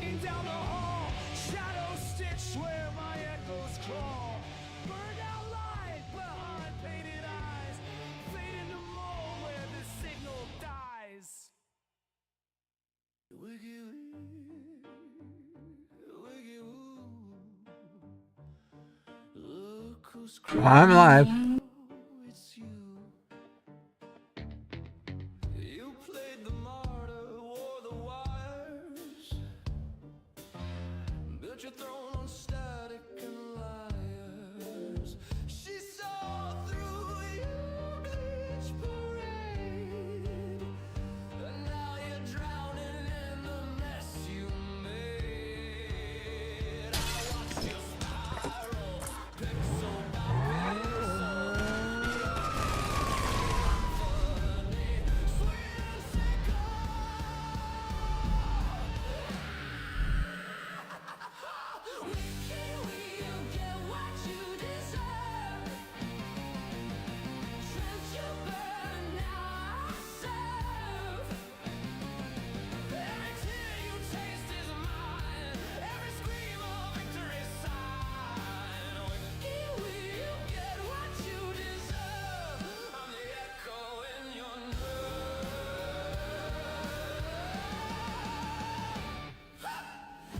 dragging down the hall, shadow stitch where my echoes crawl. Burned out light behind painted eyes, fade into mold where the signal dies. Wiggy wiggy woo. Look who's I'm live. it's you. You played the martyr, wore the wires, built your throne on static and liars. She saw through your bleach parade, and now you're drowning in the mess you made. I watched you spiral, pixel by pixel.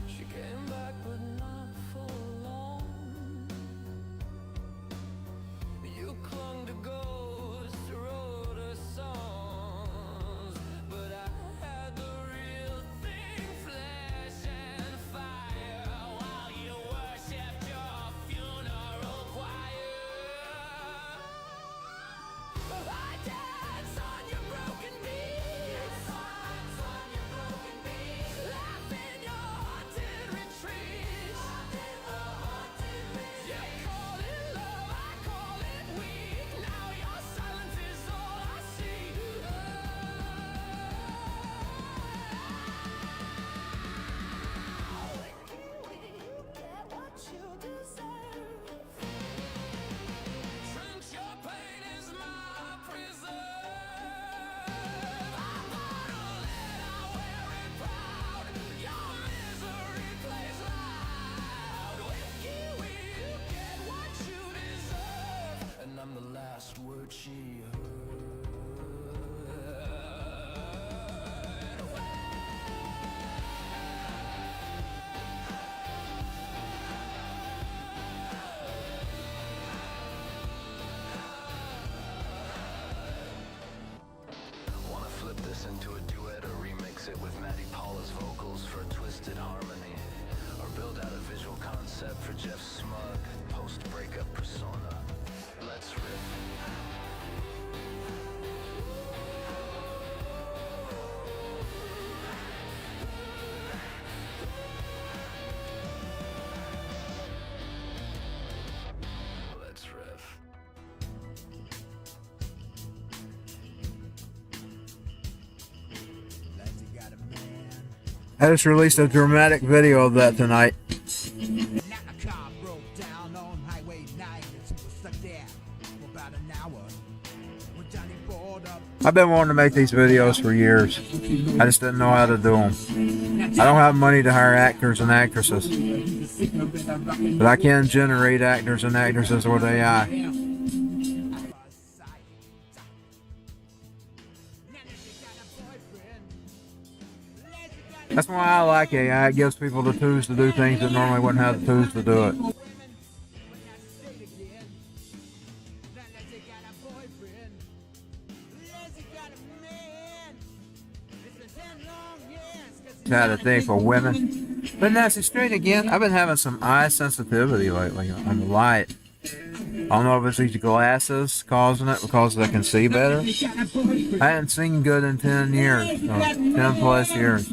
She came back, but not for long. You clung to ghosts, wrote her songs, but I had the real thing, flesh and fire, while you worshipped your funeral choir. I dance on your broken beats, laugh in your haunted retreats. You call it love, I call it weak. Now your silence is all I see. Get what you deserve. Trench your pain is my preserve. I'm bottled and I wear it proud. Your misery plays loud. With you get what you deserve. And I'm the last word she heard. Wanna flip this into a duet or remix it with Maddie Paula's vocals for a twisted harmony, or build out a visual concept for Jeff's smug post-breakup persona. Let's riff. Let's riff. I just released a dramatic video of that tonight. Now a car broke down on Highway 9 and she was stuck there for about an hour. When Johnny pulled up, I've been wanting to make these videos for years. I just didn't know how to do them. I don't have money to hire actors and actresses, but I can generate actors and actresses with AI. That's why I like AI. It gives people the tools to do things that normally wouldn't have the tools to do it. Had a thing for women. But that's straight again. I've been having some eye sensitivity lately on the light. I don't know if it's these glasses causing it because I can see better. I hadn't seen good in 10 years. 10 plus years.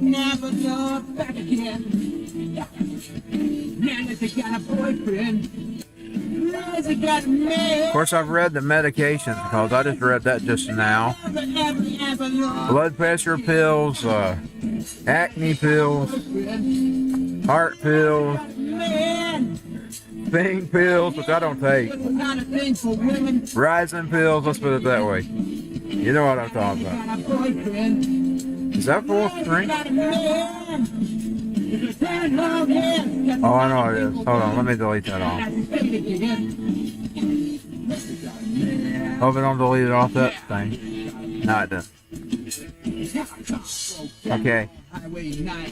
never look back again. Now that they got a boyfriend, they got a man. Of course, I've read the medications because I just read that just now. Blood pressure pills, acne pills, heart pills, pain pills, which I don't take. Rising pills, let's put it that way. You know what I'm talking about. Is that full screen? Oh, I know it is. Hold on, let me delete that off. Hope I don't delete it off that thing. No, it didn't. Okay.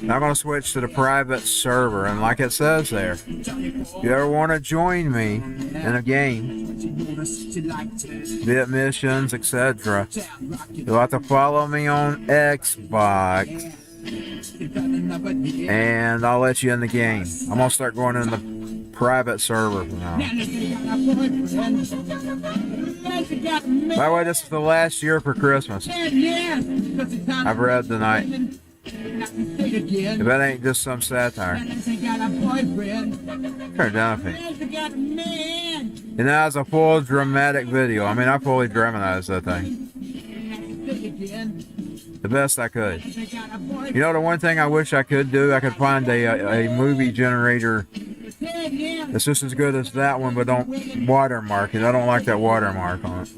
Now I'm going to switch to the private server, and like it says there, if you ever want to join me in a game, be it missions, etc., you'll have to follow me on Xbox, and I'll let you in the game. I'm going to start going in the private server from now. By the way, this is the last year for Christmas. I've read tonight. If that ain't just some satire. Turn down a thing. And that was a full dramatic video. I mean, I fully dramatized that thing. The best I could. You know, the one thing I wish I could do, I could find a movie generator that's just as good as that one, but don't watermark it. I don't like that watermark on it.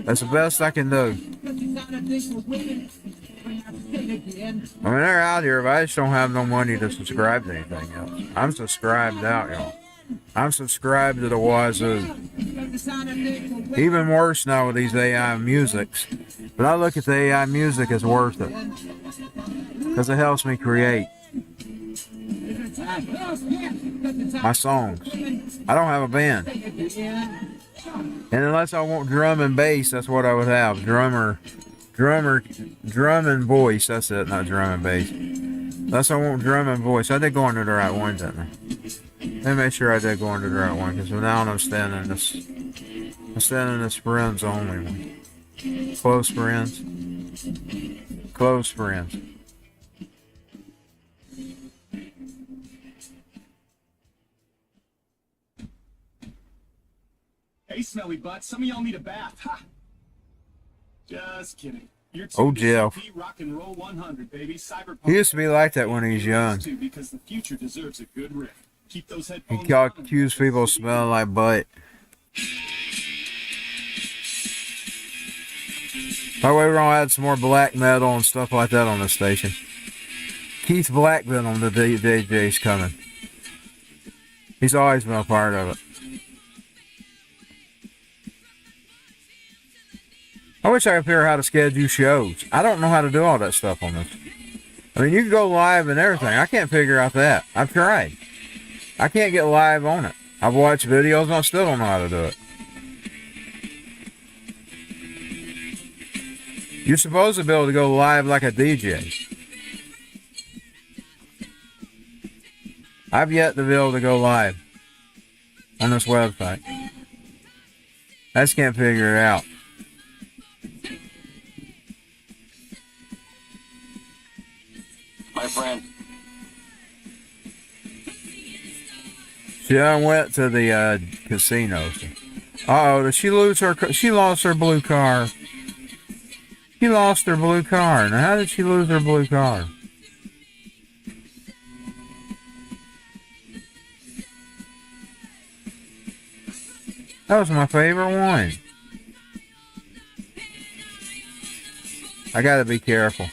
That's the best I can do. I mean, they're out here, but I just don't have no money to subscribe to anything else. I'm subscribed out, y'all. I'm subscribed to the wazoo. Even worse now with these AI musics. But I look at the AI music as worth it. Because it helps me create my songs. I don't have a band. And unless I want drum and bass, that's what I would have. Drum and voice. That's it, not drum and bass. Unless I want drum and voice. I did go into the right one, didn't I? Let me make sure I did go into the right one, because now I'm standing in this friends only one. Close friends. Close friends. Hey, smelly butt, some of y'all need a bath. Ha! Just kidding. You're Oh, Jeff. Rock and roll 100, baby. Cyberpunk. He used to be like that when he was young. Because the future deserves a good riff. Keep those He headphones accused people of smelling like butt. By the way, we're going to add some more black metal and stuff like that on this station. Keith Blackman on the DJ's coming. He's always been a part of it. I wish I could figure out how to schedule shows. I don't know how to do all that stuff on this. I mean, you can go live and everything. I can't figure out that. I've tried. I can't get live on it. I've watched videos and I still don't know how to do it. You're supposed to be able to go live like a DJ. I've yet to be able to go live on this website. I just can't figure it out. My friend. She went to the casino. Uh-oh, did she lose her? She lost her blue car. She lost her blue car. Now, how did she lose her blue car? That was my favorite one. I gotta be careful.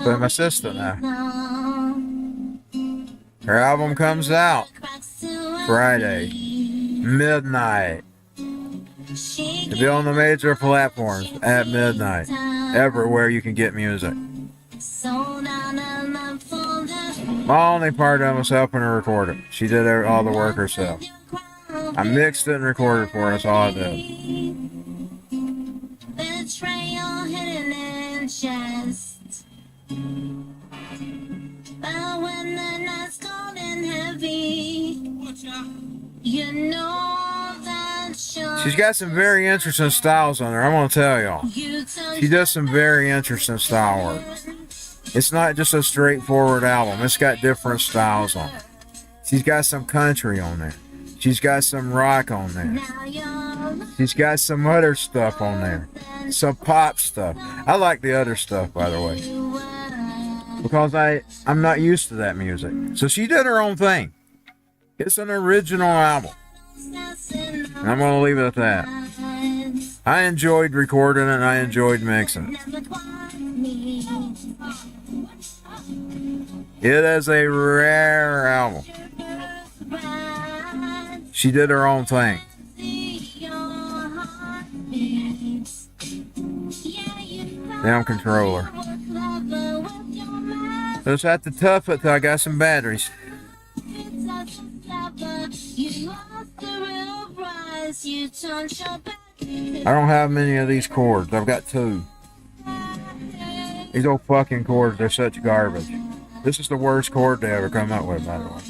Play my sister now. Her album comes out Friday, midnight. It'll be on the major platforms at midnight, everywhere you can get music. My only part of it was helping her record it. She did all the work herself. I mixed it and recorded it for her. That's all I did. Betrayal hidden in chest. But when the night's cold and heavy, you know that she's got some very interesting styles on there. I'm gonna tell y'all. She does some very interesting style work. It's not just a straightforward album. It's got different styles on it. She's got some country on there. She's got some rock on there. She's got some other stuff on there. Some pop stuff. I like the other stuff, by the way, because I'm not used to that music. So she did her own thing. It's an original album. And I'm going to leave it at that. I enjoyed recording it and I enjoyed mixing it. It is a rare album. She did her own thing. Damn controller. Just have to tough it till I got some batteries. I don't have many of these chords. I've got 2. These old fucking chords, they're such garbage. This is the worst chord they ever come up with, by the way.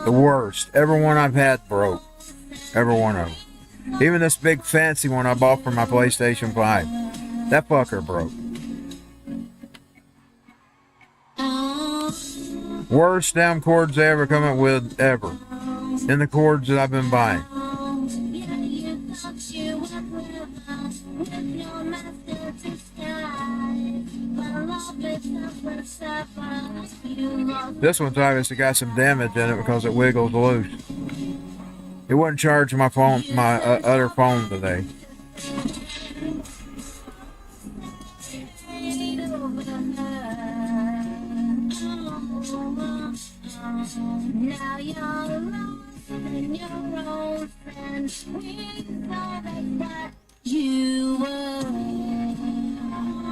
The worst. Every one I've had broke. Every one of them. Even this big fancy one I bought for my PlayStation 5. That fucker broke. Worst damn chords they ever come up with, ever. In the chords that I've been buying. This one's obviously got some damage in it because it wiggles loose. It wouldn't charge my phone, my other phone today.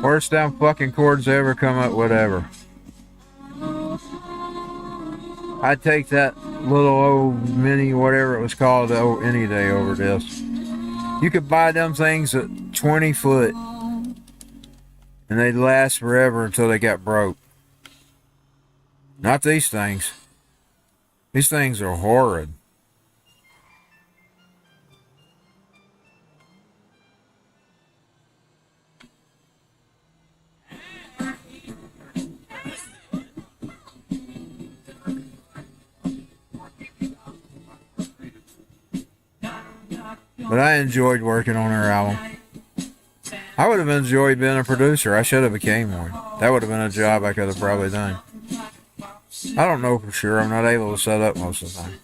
Worst damn fucking chords they ever come up with ever. I'd take that little old mini, whatever it was called, any day over this. You could buy them things at 20 foot and they'd last forever until they got broke. Not these things. These things are horrid. But I enjoyed working on her album. I would have enjoyed being a producer. I should have became one. That would have been a job I could have probably done. I don't know for sure. I'm not able to set up most of the time.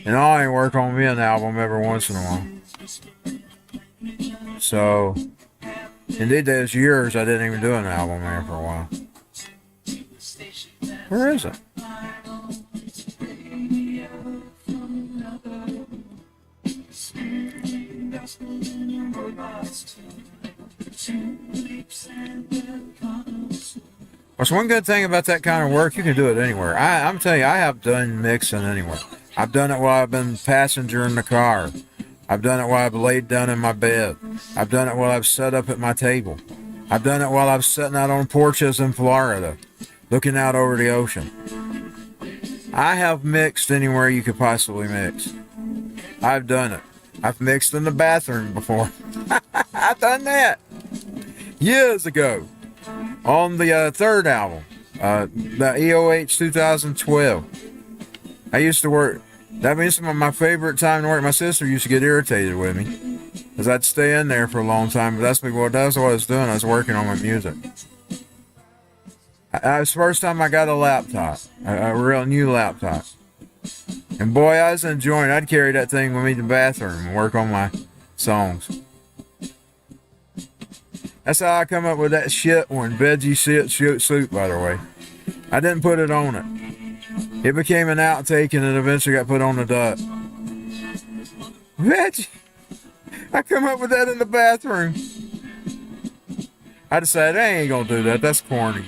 And I only work on me an album every once in a while. So, indeed, there's years I didn't even do an album there for a while. Where is it? What's one good thing about that kind of work? You can do it anywhere. I'm telling you, I have done mixing anywhere. I've done it while I've been passenger in the car. I've done it while I've laid down in my bed. I've done it while I've sat up at my table. I've done it while I'm sitting out on porches in Florida, looking out over the ocean. I have mixed anywhere you could possibly mix. I've done it. I've mixed in the bathroom before. I've done that years ago on the third album, the EOH 2012. I used to work. That means some of my favorite time to work. My sister used to get irritated with me because I'd stay in there for a long time. But that's what I was doing. I was working on my music. It was the first time I got a laptop, a real new laptop. And boy, I was enjoying it. I'd carry that thing with me to the bathroom and work on my songs. That's how I come up with that shit one, veggie soup, by the way. I didn't put it on it. It became an outtake and it eventually got put on the duck. Veggie! I come up with that in the bathroom. I decided I ain't gonna do that. That's corny.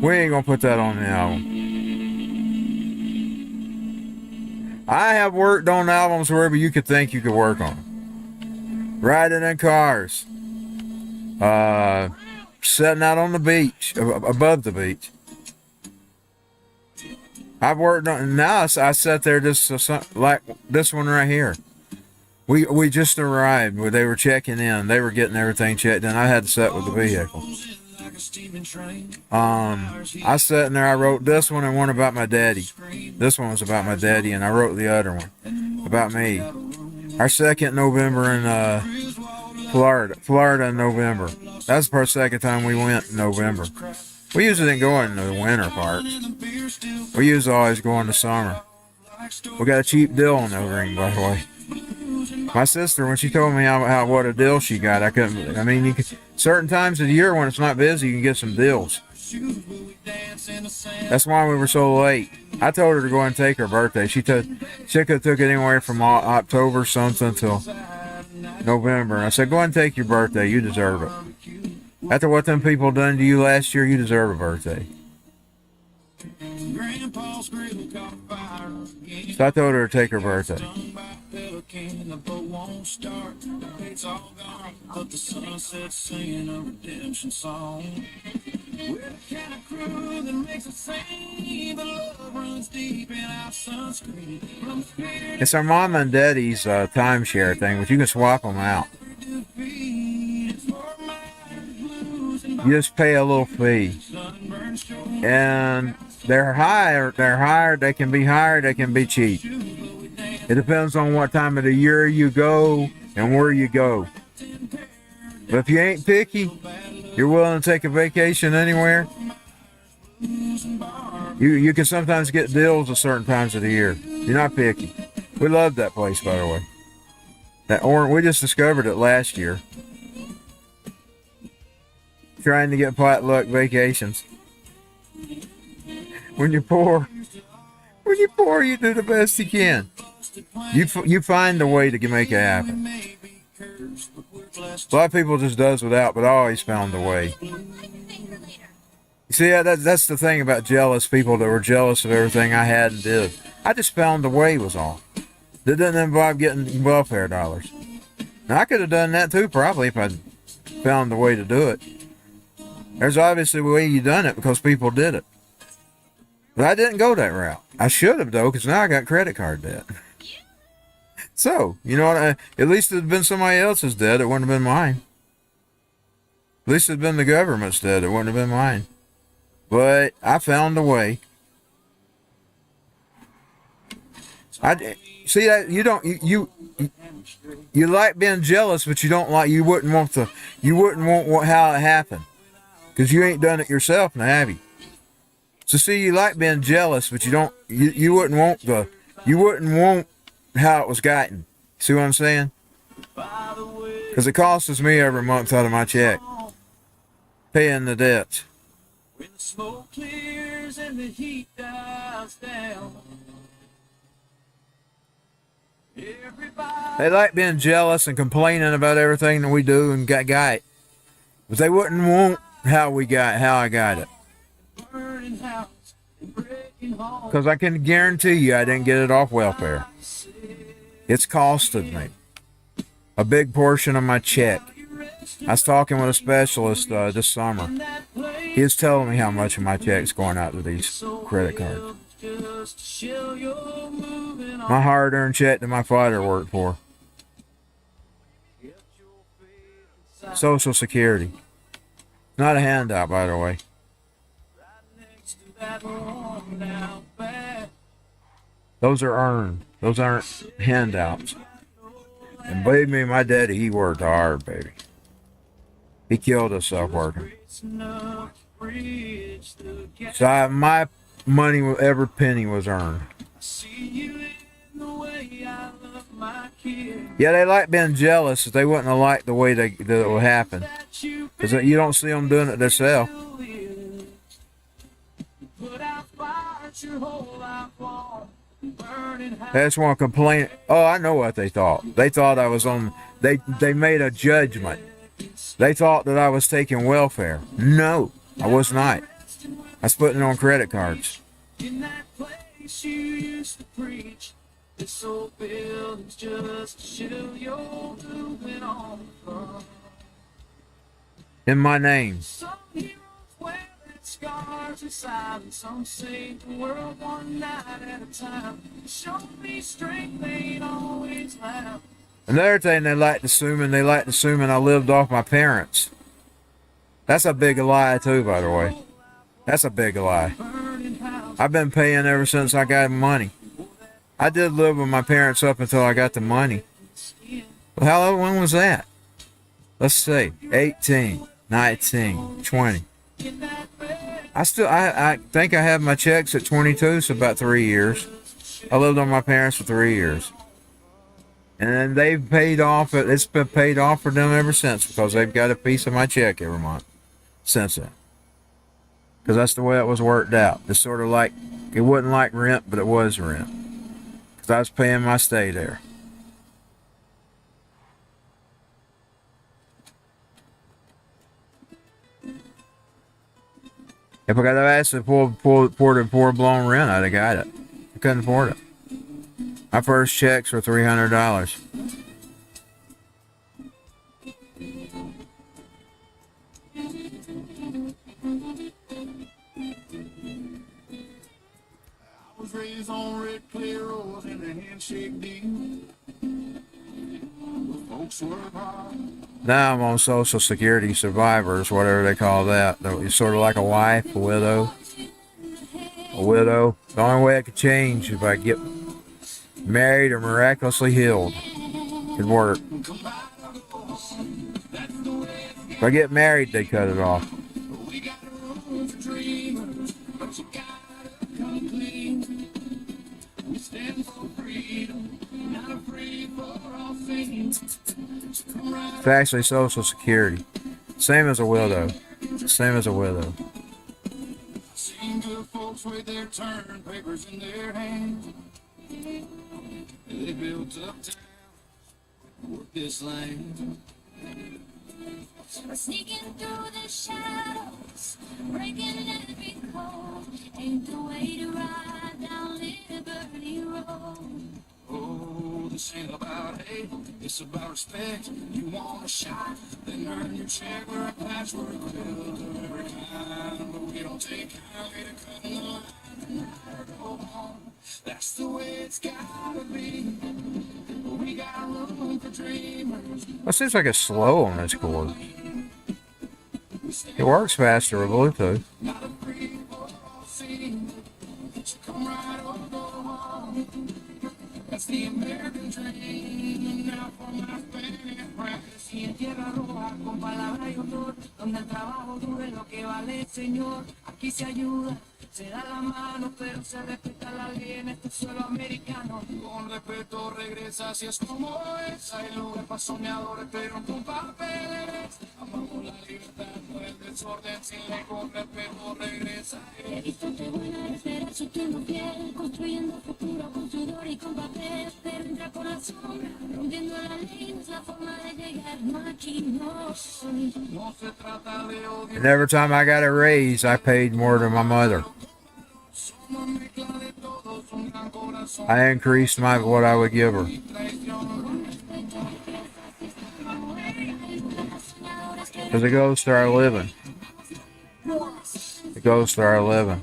We ain't gonna put that on the album. I have worked on albums wherever you could think you could work on them. Riding in cars. Sitting out on the beach, above the beach. I've worked on, now I sat there just like this one right here. We just arrived where they were checking in. They were getting everything checked in. I had to sit with the vehicle. I sat in there, I wrote this one and one about my daddy. This one was about my daddy, and I wrote the other one about me. Our second November in Florida in November. That's the second time we went in November. We usually didn't go in the winter part. We usually always go in the summer. We got a cheap deal on the ring, by the way. My sister, when she told me what a deal she got, I mean, you could, certain times of the year when it's not busy, you can get some deals. That's why we were so late. I told her to go and take her birthday. She could have took it anywhere from October something till November. I said, go and take your birthday. You deserve it. After what them people done to you last year, you deserve a birthday. So I told her to take her birthday. It's our mom and daddy's timeshare thing, but you can swap them out. You just pay a little fee, and they're higher. They can be higher. They can be cheap. It depends on what time of the year you go and where you go. But if you ain't picky, you're willing to take a vacation anywhere. You can sometimes get deals at certain times of the year. You're not picky. We love that place, by the way. We just discovered it last year. Trying to get potluck vacations. When you're poor, you do the best you can. You find a way to make it happen. A lot of people just does without, but I always found a way. You see, that's the thing about jealous people that were jealous of everything I had and did. I just found a way was all. That didn't involve getting welfare dollars. Now, I could have done that too, probably, if I'd found a way to do it. There's obviously a way you done it because people did it. But I didn't go that route. I should have, though, because now I got credit card debt. So, you know what? At least it had been somebody else's debt. It wouldn't have been mine. At least it had been the government's debt. It wouldn't have been mine. But I found a way. See that you like being jealous, but you wouldn't want how it happened, because you ain't done it yourself now, have you? So see, you like being jealous, but you wouldn't want how it was gotten. See what I'm saying? Because it costs me every month out of my check paying the debts. When the smoke clears and the heat dies down, they like being jealous and complaining about everything that we do and got it. But they wouldn't want how I got it. Because I can guarantee you I didn't get it off welfare. It's costed me a big portion of my check. I was talking with a specialist this summer. He was telling me how much of my check's going out to these credit cards. My hard-earned check that my father worked for. Social Security. Not a handout, by the way. Those are earned. Those aren't handouts. And believe me, my daddy, he worked hard, baby. He killed himself working. So my money, every penny was earned. Yeah, they like being jealous. They wouldn't have liked the way that it would happen. Because you don't see them doing it themselves. They just want to complain. Oh, I know what they thought. They thought I was on. They made a judgment They thought that I was taking welfare. No, I was not. I was putting it on credit cards. In that place you used to preach, this old building's just a shell you're doing on the front. In my name. Some heroes wear their scars inside, and some save the world one night at a time. Show me strength ain't always loud. Another thing they like to assume I lived off my parents. That's a big lie too, by the way. That's a big lie. I've been paying ever since I got money. I did live with my parents up until I got the money. Well, when was that? Let's see. 18, 19, 20. I think I had my checks at 22, so about 3 years. I lived on my parents for 3 years. And then they've paid off, it's been paid off for them ever since because they've got a piece of my check every month since then. Because that's the way it was worked out. It's sort of like, it wasn't like rent, but it was rent. Because I was paying my stay there. If I got to actually pour blown rent, I'd have got it. I couldn't afford it. My first checks were $300. I was raised on red clay roads in the handshake deal. The folks work hard. Now I'm on Social Security survivors, whatever they call that. It's sort of like a wife, a widow. A widow. The only way I could change if I get married or miraculously healed could work. If I get married, they cut it off. We got room for dreamers, but you gotta come clean. We stand for freedom, not afraid for all things. It's actually Social Security. Same as a widow. Same as a widow. Seen good folks with their turn papers in their hands. They built up town, work this land. Sneaking through the shadows, breaking every code. Ain't the way to ride down Liberty Road. Oh, this ain't about hate, it's about respect. You want a shot, then earn your check. We're a patchwork quilt of every kind, but we don't take kindly to cutting the line and never go home. That's the way it's gotta be. We got room for dreamers. It seems like it's slow on this cord. It works faster with Bluetooth. Not afraid for all things. So come right or go home. That's the American dream. Now for my Spanish practice. Y en tierra roja con palabra y honor, donde el trabajo duro es lo que vale, Señor. Aquí se ayuda, se da la mano, pero se respeta la ley en este suelo americano. Con respeto regresa, así es como es. Hay lugar para soñadores, pero con papeles. Amamos la libertad, no el desorden. Sin ley, con respeto regresa. He visto de buena esperar su turno fiel, construyendo futuro con sudor y con papel. Pero entra por la sombra, rompiendo la ley, no es la forma de llegar. No, aquí no soy. No se trata de odio. And every time I got a raise, I paid more to my mother. Somos mezcla de todos, un gran corazón. I increased what I would give her. Because it goes to our living. It goes to our living.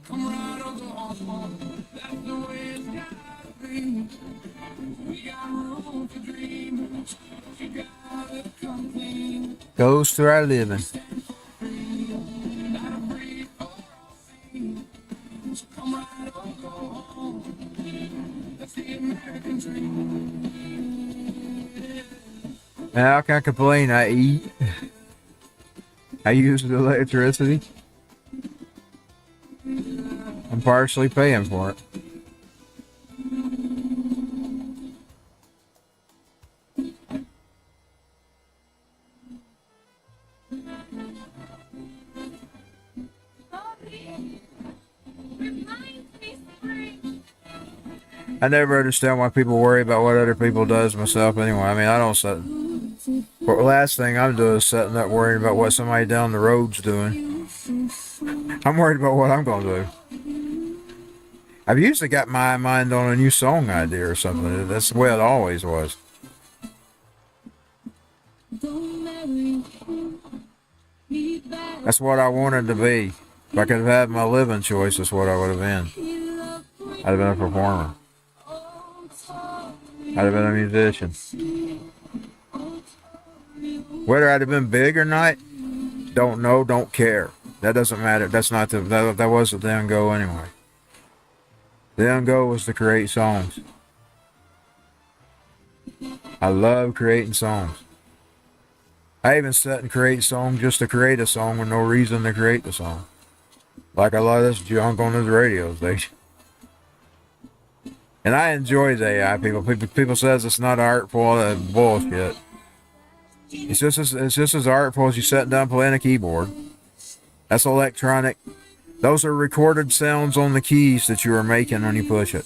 Come right or go home. That's the way it's gotta be. We got room for dreamers. You gotta come clean. Goes to our living. Not afraid for all things. So come right or go home. That's the American dream. Now, how can I complain? I eat. I use the electricity. I'm partially paying for it. Reminds me spring. I never understand why people worry about what other people does myself anyway. I mean, I don't sit. The last thing I'm doing is sitting up worrying about what somebody down the road's doing. I'm worried about what I'm going to do. I've usually got my mind on a new song idea or something. That's the way it always was. That's what I wanted to be. If I could have had my living choice, that's what I would have been. I'd have been a performer. I'd have been a musician. Whether I'd have been big or not, don't know, don't care. That doesn't matter. That's not that wasn't the end goal anyway. The end goal was to create songs. I love creating songs. I even sit and create songs just to create a song with no reason to create the song. Like a lot of this junk on this radio station. And I enjoy the AI people. People says it's not artful. That's bullshit. It's just as artful as you sitting down playing a keyboard. That's electronic. Those are recorded sounds on the keys that you are making when you push it.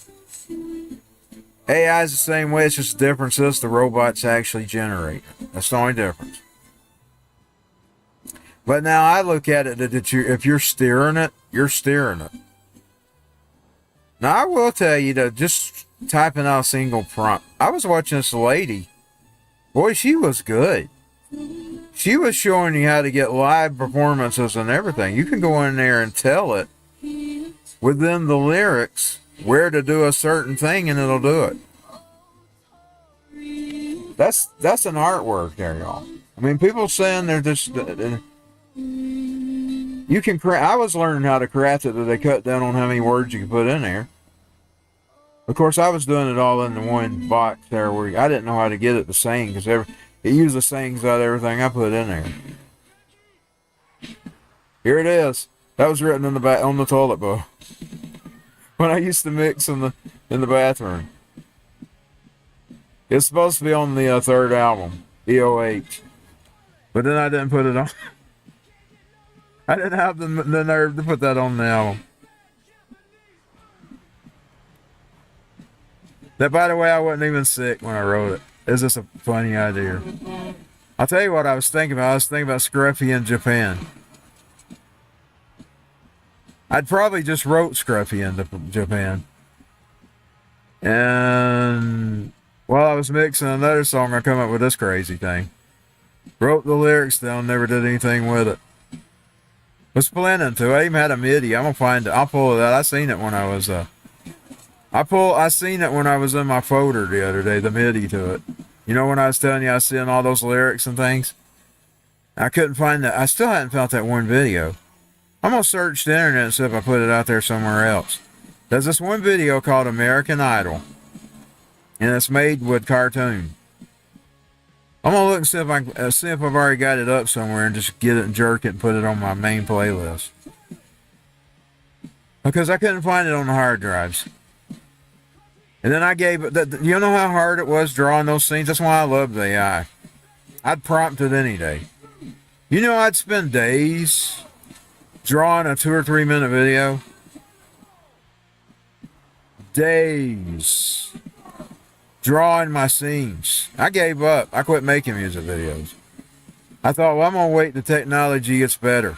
AI is the same way. It's just the difference is the robots actually generate it. That's the only difference. But now I look at it that if you're steering it, you're steering it. Now I will tell you that just typing out a single prompt. I was watching this lady. Boy, she was good. She was showing you how to get live performances and everything. You can go in there and tell it within the lyrics where to do a certain thing and it'll do it. That's an artwork there, y'all. I mean, people saying they're just... You can I was learning how to craft it that they cut down on how many words you can put in there. Of course, I was doing it all in the one box there where I didn't know how to get it to sing because it usually sings out everything I put in there. Here it is. That was written in the back on the toilet bowl when I used to mix in the bathroom. It's supposed to be on the third album, EOH, but then I didn't put it on. I didn't have the nerve to put that on the album. That, by the way, I wasn't even sick when I wrote it. It's just a funny idea. I'll tell you what I was thinking about. I was thinking about Scruffy in Japan. I'd probably just wrote Scruffy in Japan. And while I was mixing another song, I come up with this crazy thing. Wrote the lyrics down, never did anything with it. Was planning to. I even had a MIDI. I'm gonna find it. I'll pull it out. I seen it when I was I seen it when I was in my folder the other day, the MIDI to it. You know when I was telling you I was seeing all those lyrics and things? I couldn't find that. I still hadn't found that one video. I'm gonna search the internet and see if I put it out there somewhere else. There's this one video called American Idol. And it's made with cartoon. I'm gonna look and see if I've already got it up somewhere and just get it and jerk it and put it on my main playlist. Because I couldn't find it on the hard drives. And then I gave it, you know how hard it was drawing those scenes? That's why I love the AI. I'd prompt it any day. You know, I'd spend days drawing a 2 or 3 minute video. Days. Drawing my scenes. I gave up. I quit making music videos. I thought, well, I'm going to wait till technology gets better.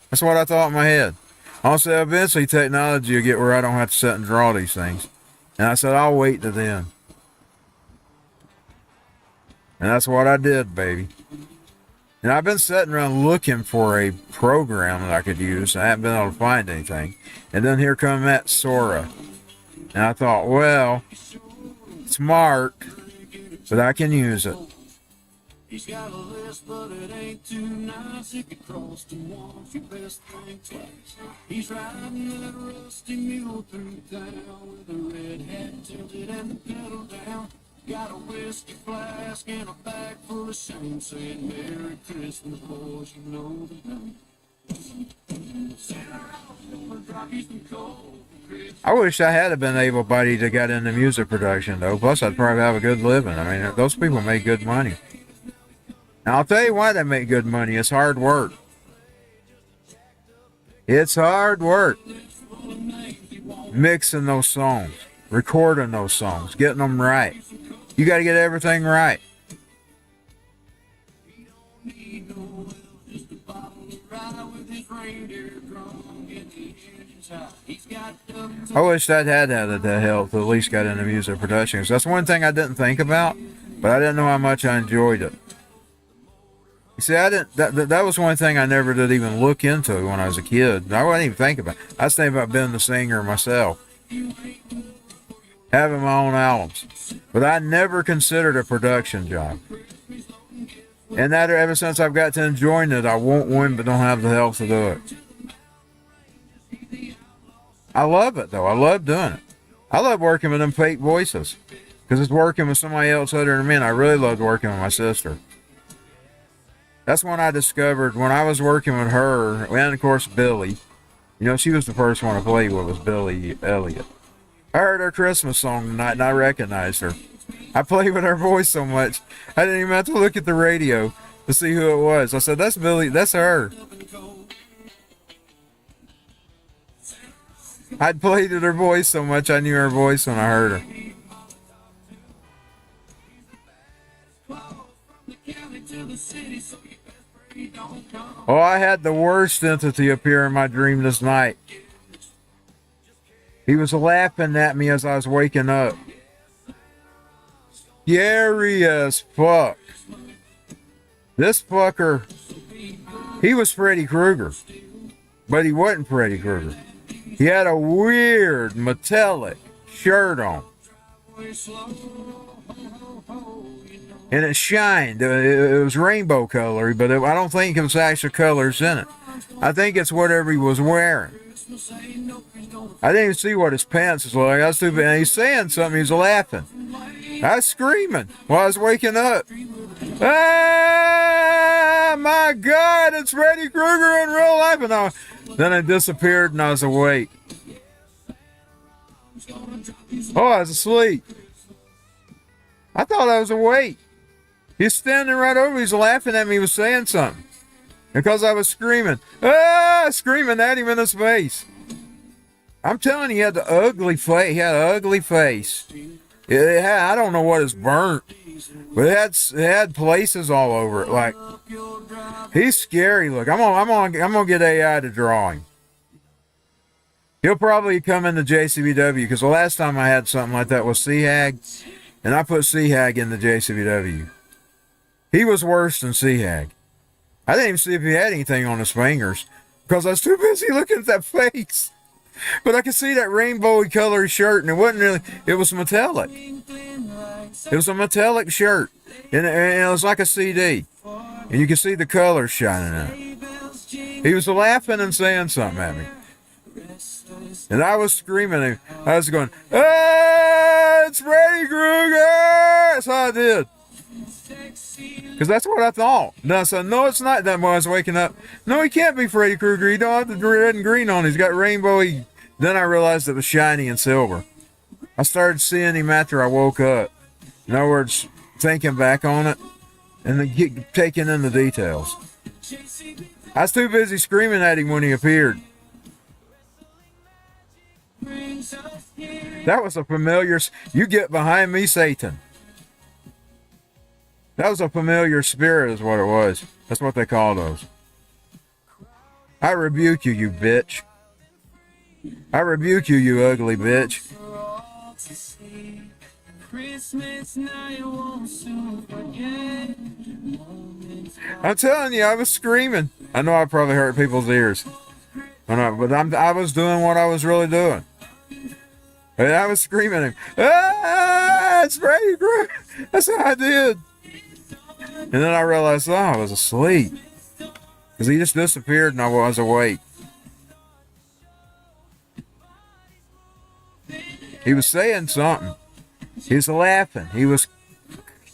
That's what I thought in my head. I said, eventually technology will get where I don't have to sit and draw these things. And I said, I'll wait till then. And that's what I did, baby. And I've been sitting around looking for a program that I could use. I haven't been able to find anything. And then here come that Sora. And I thought, well, it's marked, but I can use it. He's got a list, but it ain't too nice. It could cross the once, your best thing twice. He's riding that rusty mule through town with a red hat tilted and the pedal down. Got a whiskey flask and a bag full of shame, saying Merry Christmas, boys, you know the name. I wish I had been able-bodied to get into music production, though. Plus, I'd probably have a good living. I mean, those people make good money. And I'll tell you why they make good money. It's hard work. It's hard work mixing those songs. recording those songs, getting them right. You got to get everything right. I wish I'd had that help to at least got into music production. 'Cause that's one thing I didn't think about, but I didn't know how much I enjoyed it. You see, I didn't. That was one thing I never did even look into when I was a kid. I wasn't even thinking about it. I was thinking about being the singer myself, having my own albums, but I never considered a production job. And that ever since I've got to enjoying it, I want one, but don't have the help to do it. I love it though. I love doing it. I love working with them fake voices because it's working with somebody else other than me. And I really loved working with my sister. That's when I discovered when I was working with her, and of course Billy. You know, she was the first one to play with was Billy Elliot. I heard her Christmas song tonight and I recognized her. I played with her voice so much, I didn't even have to look at the radio to see who it was. I said, that's Billy, that's her. I'd played with her voice so much I knew her voice when I heard her. Oh, I had the worst entity appear in my dream this night. He was laughing at me as I was waking up. Scary as fuck. This fucker, he was Freddy Krueger, but he wasn't Freddy Krueger. He had a weird metallic shirt on. And it shined. It was rainbow colory, but I don't think it was actual colors in it. I think it's whatever he was wearing. I didn't even see what his pants was like. I was stupid. And he's saying something. He was laughing. I was screaming while I was waking up. Ah, my God, it's Freddy Krueger in real life. And then it disappeared and I was awake. Oh, I was asleep. I thought I was awake. He's standing right over me. He's laughing at me. He was saying something. Because I was screaming. Screaming at him in his face. I'm telling you, he had the ugly face. He had an ugly face. I don't know what is burnt. But it had places all over it. Like, he's scary. Look, I'm gonna get AI to draw him. He'll probably come into JCBW because the last time I had something like that was C-Hag, and I put C-Hag in the JCBW. He was worse than C-Hag. I didn't even see if he had anything on his fingers because I was too busy looking at that face. But I could see that rainbowy colored shirt, and it wasn't really, it was metallic. It was a metallic shirt, and it was like a CD. And you could see the colors shining in it. He was laughing and saying something at me. And I was screaming. I was going, "Ah, it's Freddy Krueger!" That's how I did. Because that's what I thought. And I said, no, it's not that when I was waking up. No, he can't be Freddy Krueger. He don't have the red and green on. He's got rainbowy. Then I realized it was shiny and silver. I started seeing him after I woke up. In other words, thinking back on it and then taking in the details. I was too busy screaming at him when he appeared. That was a familiar. You get behind me, Satan. That was a familiar spirit is what it was. That's what they call those. I rebuke you, you bitch. I rebuke you, you ugly bitch. I'm telling you, I was screaming. I know I probably hurt people's ears. But I was doing what I was really doing. And I was screaming at him. Ah, it's Freddy Krueger. That's what I did. And then I realized, I was asleep. Because he just disappeared and I was awake. He was saying something. He was laughing. He was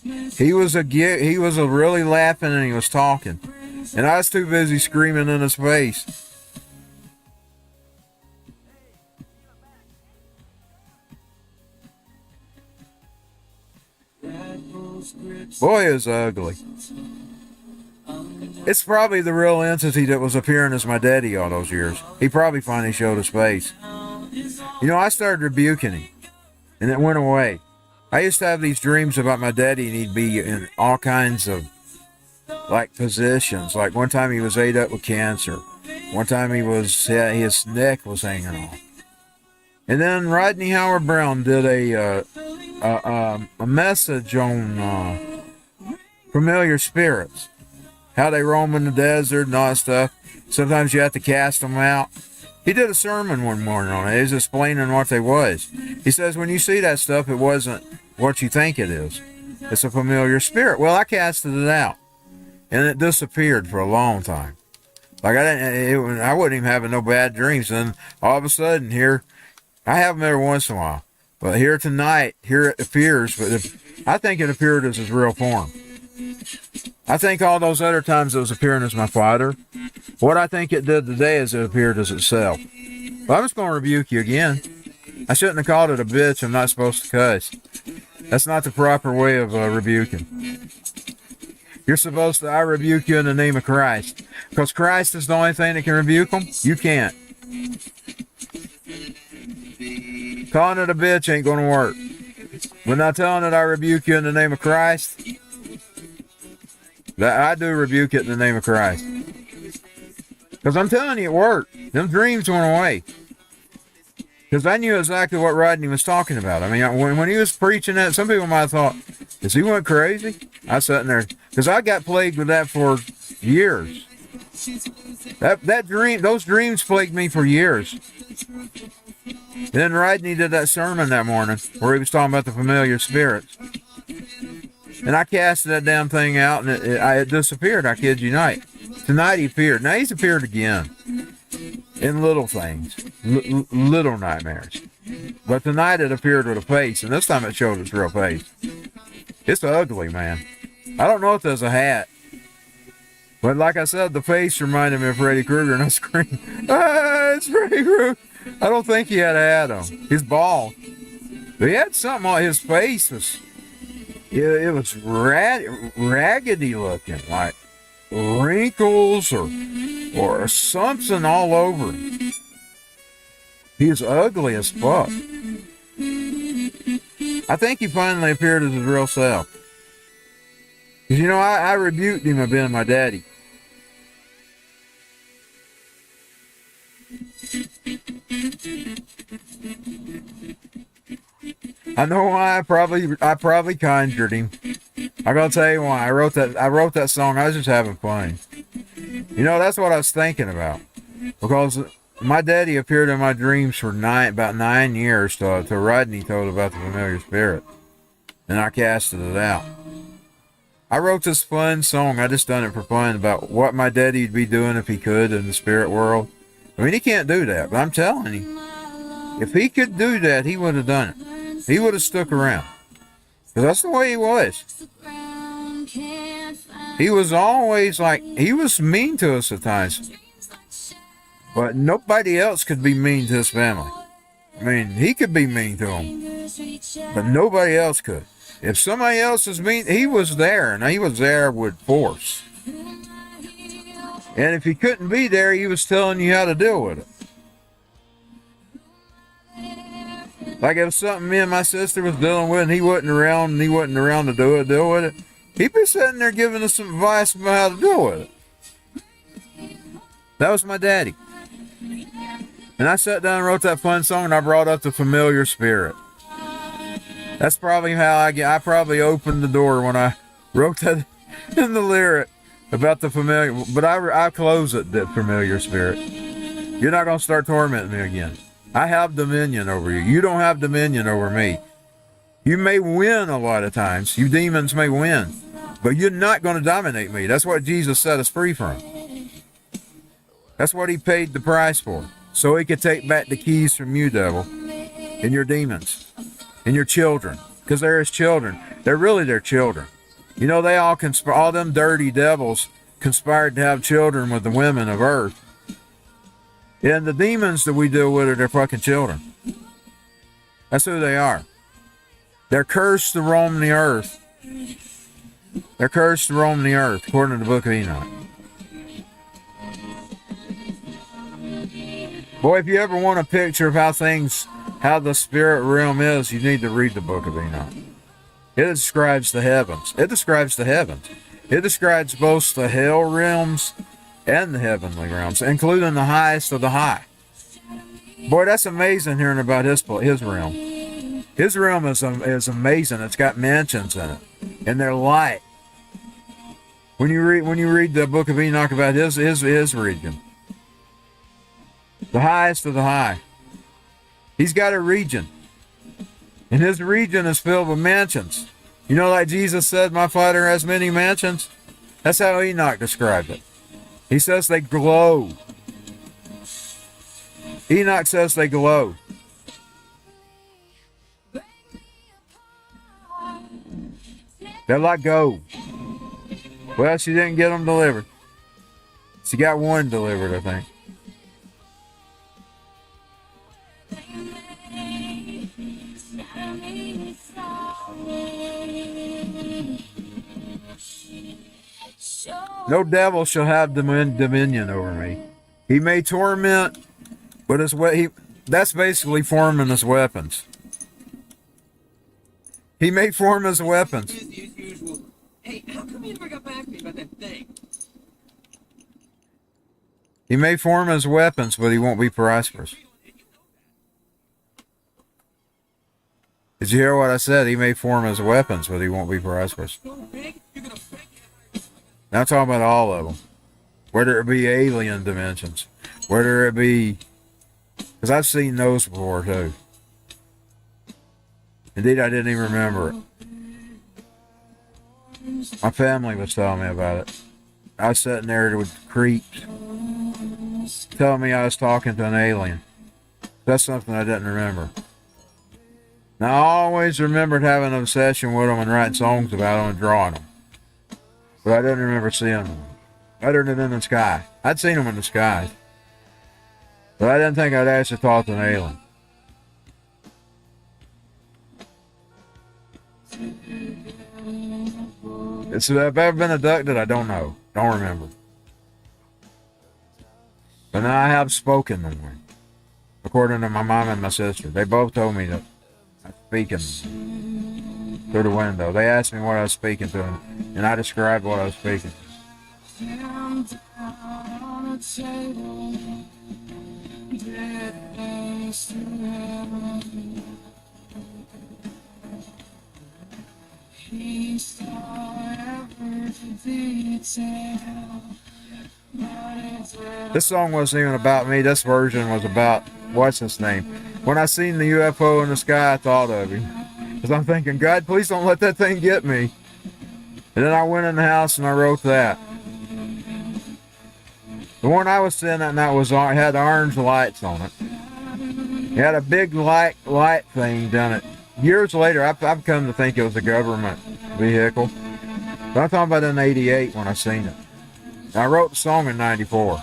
really laughing and he was talking. And I was too busy screaming in his face. Boy, it was ugly. It's probably the real entity that was appearing as my daddy all those years. He probably finally showed his face. You know, I started rebuking him. and it went away. I used to have these dreams about my daddy, and he'd be in all kinds of like positions. Like one time he was ate up with cancer. One time his neck was hanging off. And then Rodney Howard Brown did a message on familiar spirits, how they roam in the desert and all that stuff. Sometimes you have to cast them out. He did a sermon one morning on it. He was explaining what they was. He says, when you see that stuff, it wasn't what you think it is. It's a familiar spirit. Well, I casted it out, and it disappeared for a long time. Like I wasn't even having no bad dreams. And all of a sudden, here, I have them every once in a while. But here tonight, here it appears. But I think it appeared as his real form. I think all those other times it was appearing as my father. What I think it did today is it appeared as itself. But I'm just going to rebuke you again. I shouldn't have called it a bitch. I'm not supposed to cuss. That's not the proper way of rebuking. You're supposed to, I rebuke you in the name of Christ. Because Christ is the only thing that can rebuke them. You can't. Calling it a bitch ain't going to work. But not telling it I rebuke you in the name of Christ, that I do rebuke it in the name of Christ. Because I'm telling you, it worked. Them dreams went away. Because I knew exactly what Rodney was talking about. I mean, when he was preaching that, some people might have thought, is he went crazy? I sat in there. Because I got plagued with that for years. Those dreams plagued me for years. Then Rodney did that sermon that morning where he was talking about the familiar spirits. And I casted that damn thing out, and it disappeared. I kid you not. Tonight he appeared. Now he's appeared again in little things, little nightmares. But tonight it appeared with a face, and this time it showed its real face. It's ugly, man. I don't know if there's a hat, but like I said, the face reminded me of Freddy Krueger, and I screamed, "Ah, it's Freddy Krueger!" I don't think he had a hat on. He's bald, but he had something on his face. It was raggedy looking, like wrinkles or something all over him. He's ugly as fuck. I think he finally appeared as his real self. Because, you know, I rebuked him of being my daddy. I know why. I probably conjured him. I'm gonna tell you why. I wrote that song. I was just having fun. You know, that's what I was thinking about. Because my daddy appeared in my dreams for about 9 years till Rodney told about the familiar spirit, and I casted it out. I wrote this fun song. I just done it for fun about what my daddy'd be doing if he could in the spirit world. I mean, he can't do that, but I'm telling you, if he could do that, he would have done it. He would have stuck around. Because that's the way he was. He was always like, he was mean to us at times. But nobody else could be mean to his family. I mean, he could be mean to them, but nobody else could. If somebody else is mean, he was there, and he was there with force. And if he couldn't be there, he was telling you how to deal with it. Like if something me and my sister was dealing with, and he wasn't around to deal with it, he'd be sitting there giving us some advice about how to deal with it. That was my daddy. And I sat down and wrote that fun song, and I brought up the familiar spirit. That's probably how I probably opened the door when I wrote that in the lyric about the familiar. But I close it, the familiar spirit. You're not going to start tormenting me again. I have dominion over you. You don't have dominion over me. You may win a lot of times. You demons may win. But you're not going to dominate me. That's what Jesus set us free from. That's what he paid the price for. So he could take back the keys from you, devil, and your demons, and your children. Because they're his children. They're really their children. You know, they all them dirty devils conspired to have children with the women of earth. And the demons that we deal with are their fucking children. That's who they are. They're cursed to roam the earth. They're cursed to roam the earth, according to the book of Enoch. Boy, if you ever want a picture of how how the spirit realm is, you need to read the Book of Enoch. It describes the heavens. It describes the heavens. It describes both the hell realms and the heavenly realms, including the highest of the high. Boy, that's amazing hearing about his realm. His realm is amazing. It's got mansions in it, and they're light. When you read the Book of Enoch about his region, the highest of the high, he's got a region, and his region is filled with mansions. You know, like Jesus said, "My Father has many mansions." That's how Enoch described it. He says they glow. Enoch says they glow. They're like gold. Well, she didn't get them delivered. She got one delivered, I think. No devil shall have dominion over me. He may torment, but that's basically forming his weapons. He may form his weapons. Hey, how come you never got back to me about that thing? He may form his weapons, but he won't be prosperous. Did you hear what I said? He may form his weapons, but he won't be prosperous. Now I'm talking about all of them. Whether it be alien dimensions, whether it be... Because I've seen those before, too. Indeed, I didn't even remember it. My family was telling me about it. I was sitting there with creeps, telling me I was talking to an alien. That's something I didn't remember. Now, I always remembered having an obsession with them and writing songs about them and drawing them. But I didn't remember seeing them. Other than in the sky. I'd seen them in the sky. But I didn't think I'd actually talk to an alien. If I've ever been abducted, I don't know. Don't remember. But now I have spoken to one. According to my mom and my sister. They both told me that I'm speaking through the window. They asked me what I was speaking to them, and I described what I was speaking. This song wasn't even about me. This version was about, what's his name? When I seen the UFO in the sky, I thought of him. Because I'm thinking, God, please don't let that thing get me. And then I went in the house and I wrote that. The one I was seeing that night had orange lights on it. It had a big light thing done it. Years later, I've come to think it was a government vehicle. But I'm talking about in '88 when I seen it. And I wrote the song in '94.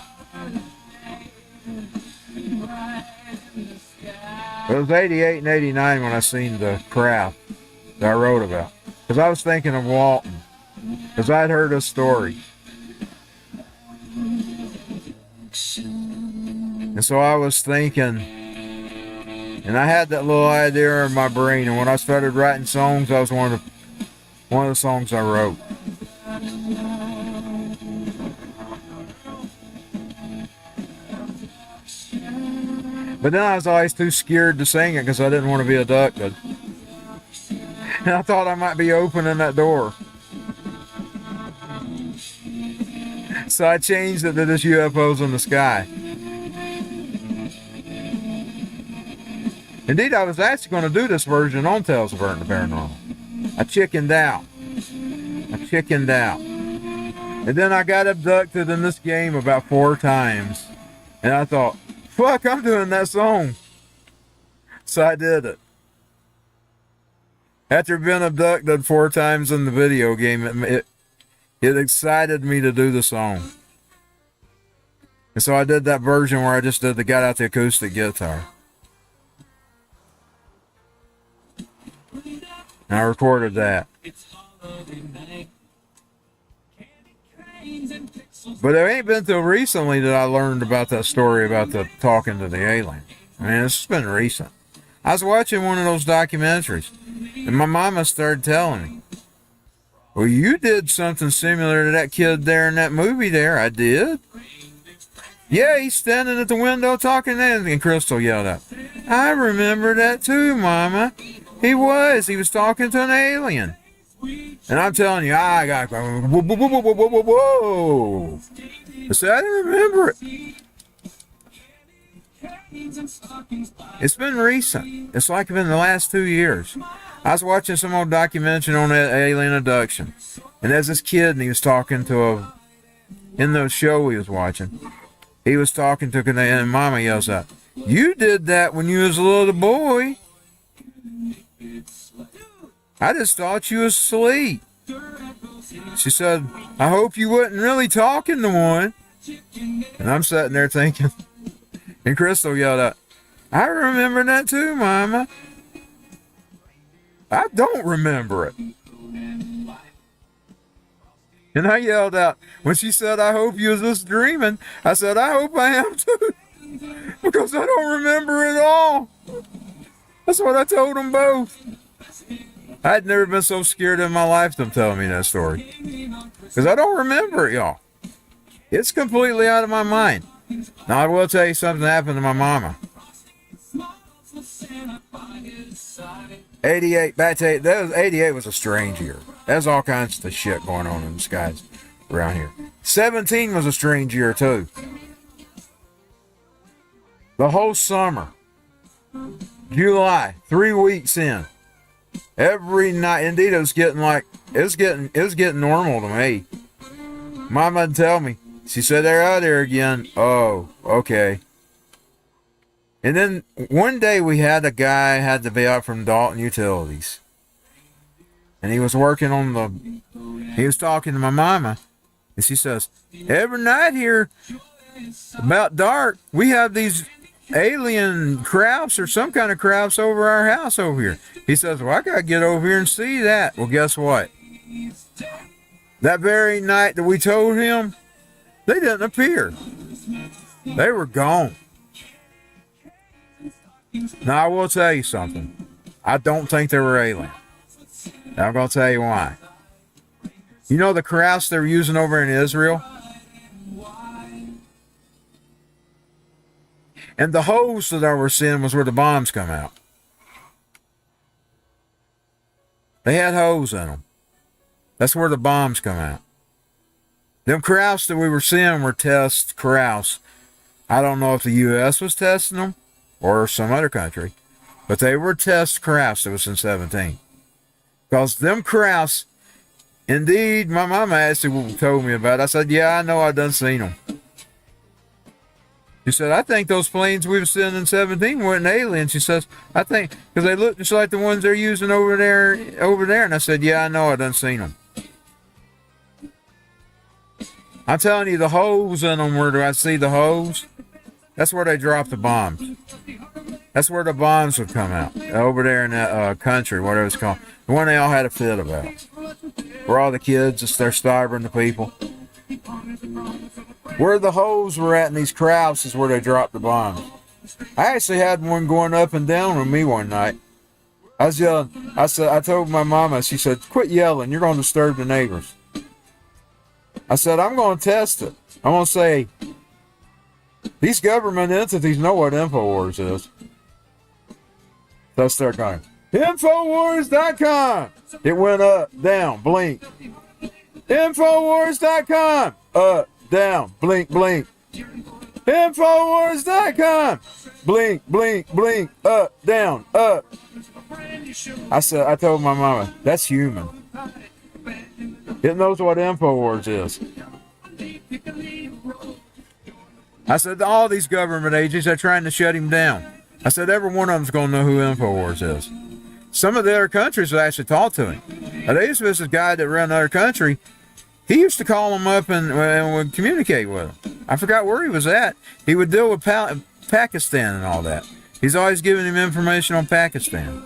It was '88 and '89 when I seen the craft that I wrote about. Because I was thinking of Walton. Because I'd heard a story. And so I was thinking, and I had that little idea in my brain, and when I started writing songs, that was one of the songs I wrote. But then I was always too scared to sing it because I didn't want to be abducted. And I thought I might be opening that door. So I changed it to this UFOs in the sky. Indeed, I was actually going to do this version on Tales of Burnt the Paranormal. I chickened out. And then I got abducted in this game about 4 times. And I thought, fuck, I'm doing that song. So I did it. After being abducted 4 times in the video game, it excited me to do the song. And so I did that version where I just got out the acoustic guitar. And I recorded that. But it ain't been till recently that I learned about that story about the talking to the alien. I mean, it's been recent. I was watching one of those documentaries, and my mama started telling me, well, you did something similar to that kid there in that movie there. I did. Yeah, he's standing at the window talking there. And Crystal yelled out, I remember that too, Mama. He was talking to an alien. And I'm telling you, I got, whoa, whoa, whoa, whoa, whoa, whoa, whoa. I said, I didn't remember it. It's been recent. It's like been the last 2 years. I was watching some old documentary on that alien abduction. And there's this kid, and he was talking to in the show he was watching, he was talking to, and Mama yells out, you did that when you was a little boy. I just thought you was asleep. She said, I hope you wasn't really talking to one. And I'm sitting there thinking, and Crystal yelled out, I remember that too, Mama. I don't remember it. And I yelled out, when she said, I hope you was just dreaming, I said, I hope I am too. Because I don't remember it all. That's what I told them both. I'd never been so scared in my life them telling me that story. Because I don't remember it, y'all. It's completely out of my mind. Now, I will tell you something happened to my mama. 88, back to 88 was a strange year. There's all kinds of shit going on in the skies around here. 17 was a strange year, too. The whole summer. July, 3 weeks in. Every night, indeed, it was getting normal to me. Mama would tell me. She said, they're out there again. Oh, okay. And then one day we had a guy had to be out from Dalton Utilities. And he was working on he was talking to my mama. And she says, every night here, about dark, we have these alien crafts or some kind of crafts over our house over here. He says, well, I got to get over here and see that. Well, guess what? That very night that we told him, they didn't appear. They were gone. Now, I will tell you something. I don't think they were alien. Now, I'm going to tell you why. You know the crafts they were using over in Israel? And the holes that I was seeing was where the bombs come out. They had holes in them. That's where the bombs come out. Them crafts that we were seeing were test crafts. I don't know if the U.S. was testing them or some other country, but they were test crafts that was in 17. Because them crafts, indeed, my mama actually told me about it. I said, yeah, I know, I done seen them. She said, I think those planes we were seeing in 17 weren't aliens. She says, I think, because they look just like the ones they're using over there. And I said, yeah, I know, I done seen them. I'm telling you, the holes in them, where do I see the holes? That's where they drop the bombs. That's where the bombs would come out. Over there in that country, whatever it's called. The one they all had a fit about. Where all the kids just they're starving the people. Where the holes were at in these crowds is where they dropped the bombs. I actually had one going up and down with me one night. I was yelling. I told my mama, she said, quit yelling, you're going to disturb the neighbors. I said, I'm going to test it. I'm going to say, these government entities know what InfoWars is. So I start going, Infowars.com. It went up, down, blink. Infowars.com. Up, down, blink, blink. Infowars.com. Blink, blink, blink. Up, down, up. I told my mama, that's human. It knows what InfoWars is. I said, all these government agents are trying to shut him down. I said, every one of them's going to know who InfoWars is. Some of the other countries would actually talk to him. Now, there used to be this guy that ran another country. He used to call them up and would communicate with them. I forgot where he was at. He would deal with Pakistan and all that. He's always giving him information on Pakistan.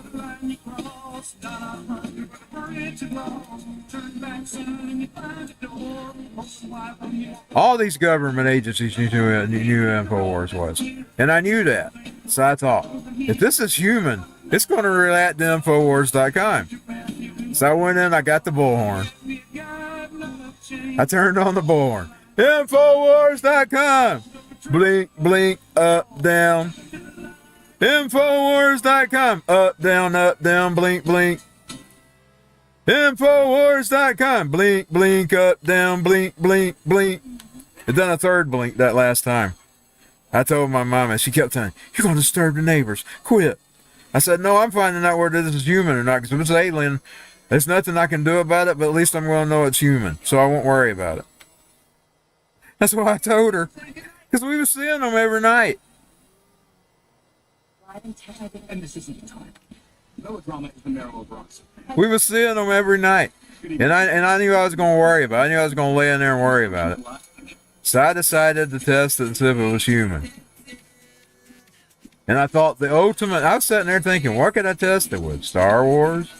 All these government agencies knew InfoWars was. And I knew that. So I thought, if this is human, it's going to react to Infowars.com. So I went in, I got the bullhorn. I turned on the bullhorn. Infowars.com. Blink, blink, up, down. Infowars.com. Up, down, blink, blink. Infowars.com. Blink, blink, up, down, blink, blink, blink. It done a third blink that last time. I told my mama, she kept saying, "You're going to disturb the neighbors. Quit." I said, "No, I'm finding out whether this is human or not, because if it's alien, there's nothing I can do about it, but at least I'm going to know it's human, so I won't worry about it." That's what I told her, because we were seeing them every night. And this isn't the time. Melodrama is the marrow of rocks. We were seeing them every night, and I knew I was going to worry about it. I knew I was going to lay in there and worry about it. So I decided to test it and see if it was human. And I thought I was sitting there thinking, what could I test it with? Star Wars?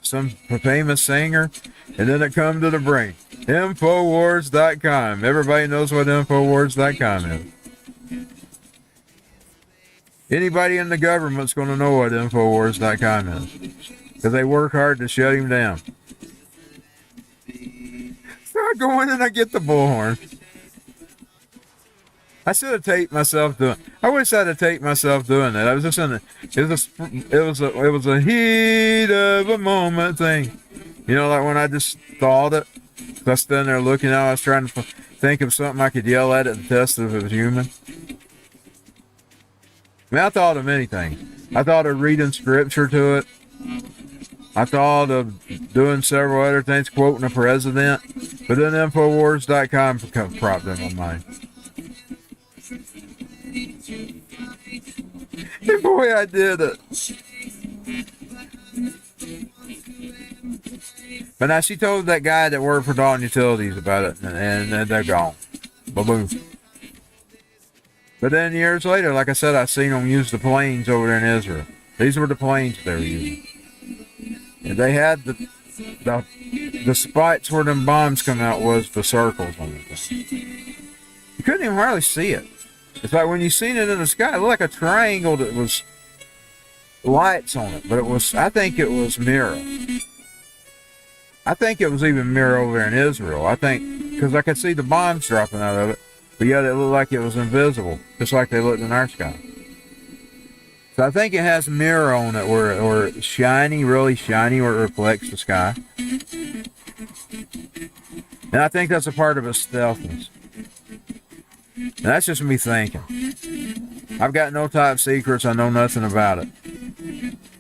Some famous singer? And then it come to the brain. Infowars.com. Everybody knows what Infowars.com is. Anybody in the government's going to know what Infowars.com is. Because they work hard to shut him down. So I go in and I get the bullhorn. I should have taped myself doing. I wish I'd have taped myself doing that. I was just in a. It was a heat of a moment thing. You know, like when I just thought it. I was standing there looking out. I was trying to think of something I could yell at it and test if it was human. I mean, I thought of anything. I thought of reading scripture to it. I thought of doing several other things, quoting a president. But then Infowars.com propped in my mind. And boy, I did it. But now she told that guy that worked for Dawn Utilities about it, and they're gone. Ba-boom. But then years later, like I said, I seen them use the planes over there in Israel. These were the planes they were using. And they had the spots where them bombs come out was the circles on it. You couldn't even hardly see it. It's like when you seen it in the sky, it looked like a triangle that was lights on it. But it was, I think it was mirror. I think it was even mirror over there in Israel. I think, because I could see the bombs dropping out of it. But yet it looked like it was invisible, just like they looked in our sky. So I think it has mirror on it where it's shiny, really shiny, where it reflects the sky. And I think that's a part of its stealthiness. And that's just me thinking. I've got no top secrets. I know nothing about it.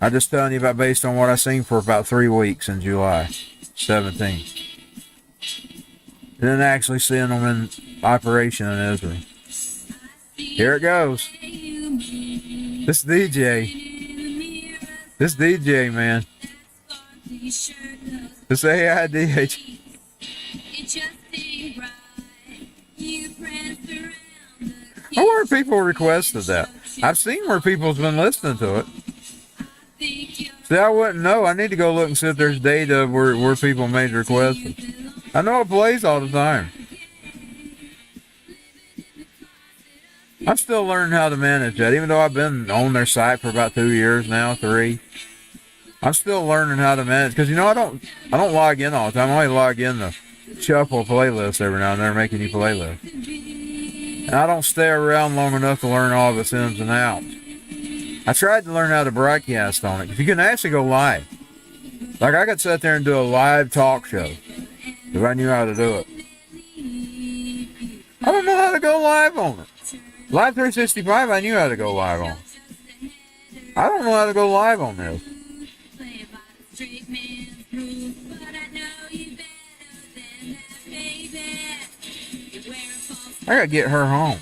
I'm just telling you about based on what I've seen for about 3 weeks in July 17th. And then actually seeing them in operation in Israel. Here it goes. This DJ, man. This AIDH. I wonder if people requested that. I've seen where people's been listening to it. See, I wouldn't know. I need to go look and see if there's data where people made requests. I know it plays all the time. I'm still learning how to manage that, even though I've been on their site for about 2 years now, 3. I'm still learning how to manage, because, you know, I don't log in all the time. I only log in to shuffle playlists every now and then, make any playlist. And I don't stay around long enough to learn all of its ins and outs. I tried to learn how to broadcast on it, because you can actually go live. Like, I could sit there and do a live talk show, if I knew how to do it. I don't know how to go live on it. Live 365, I knew how to go live on. I don't know how to go live on this. I gotta get her home.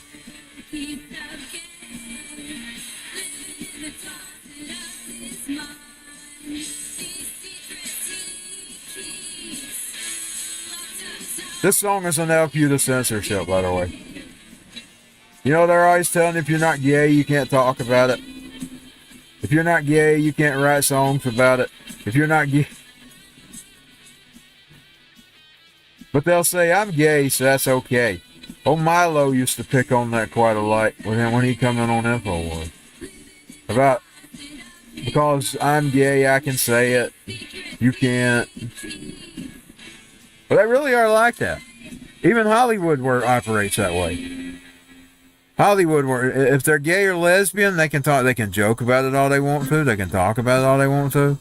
This song is an LQ to censorship, by the way. You know, they're always telling you if you're not gay, you can't talk about it. If you're not gay, you can't write songs about it. If you're not gay... But they'll say, I'm gay, so that's okay. Old Milo used to pick on that quite a lot when he come in on InfoWars. About, because I'm gay, I can say it. You can't. But they really are like that. Even Hollywood operates that way. Hollywood, if they're gay or lesbian, they can talk. They can joke about it all they want to. They can talk about it all they want to.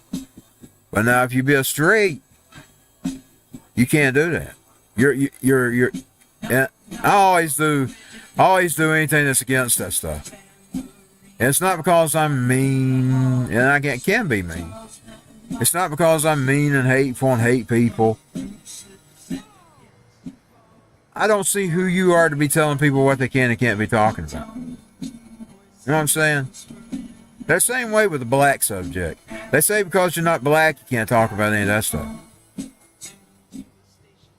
But now, if you be a straight, you can't do that. You're. And I always do anything that's against that stuff. And it's not because I'm mean, and I can be mean. It's not because I'm mean and hateful and hate people. I don't see who you are to be telling people what they can and can't be talking about. You know what I'm saying? They're the same way with the black subject. They say because you're not black, you can't talk about any of that stuff.